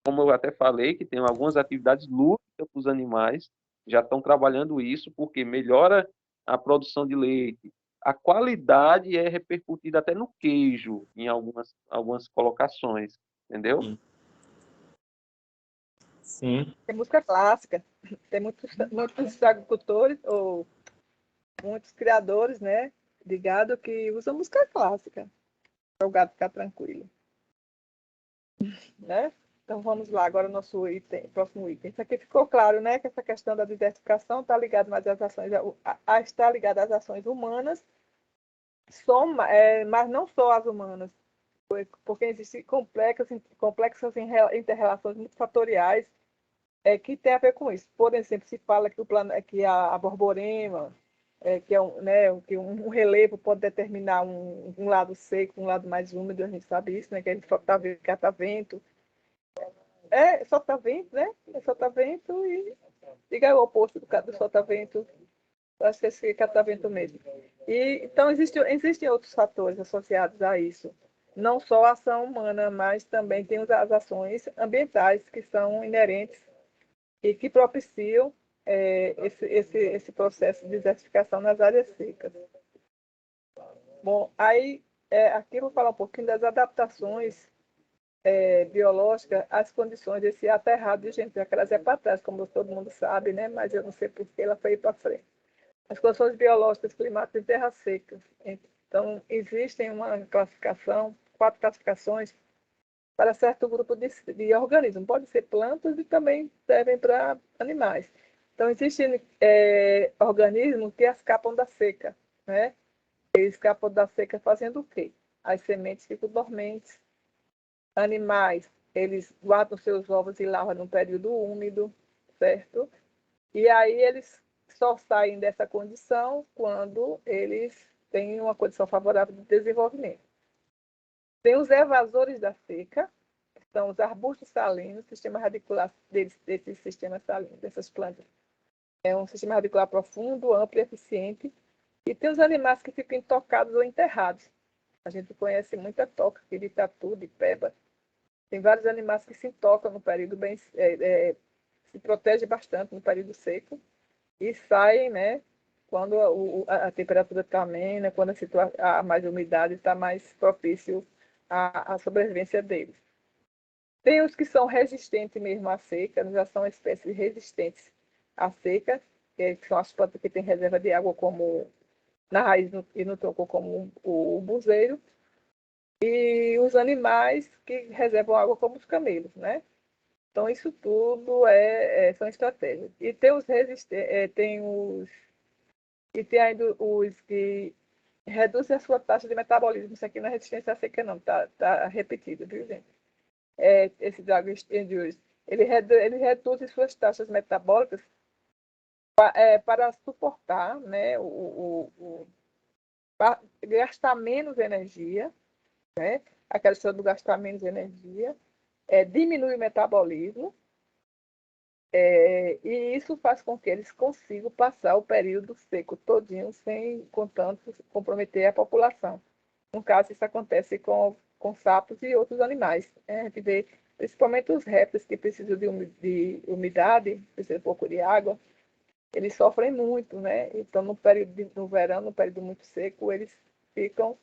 D: como eu até falei, que tem algumas atividades lúdicas para os animais, já estão trabalhando isso, porque melhora a produção de leite. A qualidade é repercutida até no queijo, em algumas colocações, entendeu?
A: Sim.
B: Tem música clássica, tem muitos agricultores ou muitos criadores, né, de gado que usam música clássica para o gado ficar tranquilo, né? Então vamos lá, agora o nosso item, próximo item. Isso aqui ficou claro, né, que essa questão da desertificação está ligada mais às ações, está ligada às ações humanas, mas não só as humanas, porque existem complexas inter-relações multifatoriais que tem a ver com isso. Por exemplo, se fala que a borborema, que é que um relevo pode determinar um lado seco, um lado mais úmido, a gente sabe isso, né? Que ele solta vento. Solta vento, né? Solta vento e diga o oposto do solta vento. Acho que esse catavento mesmo. Então, existem outros fatores associados a isso. Não só a ação humana, mas também tem as ações ambientais que são inerentes e que propiciam esse processo de desertificação nas áreas secas. Bom, aí aqui eu vou falar um pouquinho das adaptações biológicas às condições desse aterrado de gente, já que elas é para trás, como todo mundo sabe, né? Mas eu não sei por que ela foi para frente. As condições biológicas climáticas em terras secas. Então, existem uma classificação, 4 classificações para certo grupo de organismos. Pode ser plantas e também servem para animais. Então, existem organismos que escapam da seca, né? Eles escapam da seca fazendo o quê? As sementes ficam dormentes. Animais, eles guardam seus ovos e larvas num período úmido, certo? E aí eles só saem dessa condição quando eles têm uma condição favorável de desenvolvimento. Tem os evasores da seca, que são os arbustos salinos, sistema radicular desses sistemas salinos, dessas plantas. É um sistema radicular profundo, amplo e eficiente. E tem os animais que ficam intocados ou enterrados. A gente conhece muita toca, de tatu, de peba. Tem vários animais que se intocam no período se protegem bastante no período seco e saem, né, quando a temperatura está amena, quando a mais umidade está mais propício à sobrevivência deles. Tem os que são resistentes mesmo à seca, já são espécies resistentes à seca, que são as plantas que têm reserva de água como na raiz e no tronco, como o buzeiro, e os animais que reservam água como os camelos, né? Então, isso tudo são estratégias. E tem os resistentes, tem ainda os que reduzem a sua taxa de metabolismo. Isso aqui não é resistência à seca, não, tá repetido, viu, gente? Esses agroendurers, ele reduz suas taxas metabólicas para suportar, né, para gastar menos energia, né? A questão do gastar menos energia, diminui o metabolismo, e isso faz com que eles consigam passar o período seco todinho sem, contanto, comprometer a população. No caso, isso acontece com sapos e outros animais. A gente vê, principalmente os répteis que precisam de umidade, precisam de um pouco de água, eles sofrem muito, né? Então, no verão, no período muito seco, eles ficam,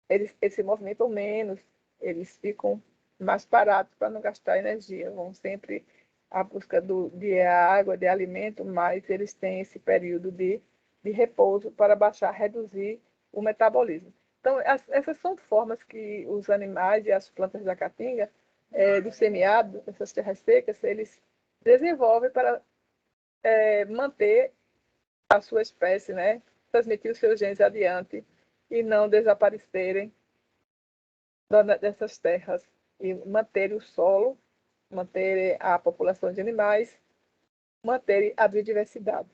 B: eles se movimentam menos, eles ficam mais parados para não gastar energia. Vão sempre à busca de água, de alimento, mas eles têm esse período de repouso para reduzir o metabolismo. Então, essas são formas que os animais e as plantas da caatinga, do semiárido, essas terras secas, eles desenvolvem para manter a sua espécie, né? Transmitir os seus genes adiante e não desaparecerem dessas terras e manter o solo, manter a população de animais, manter a biodiversidade.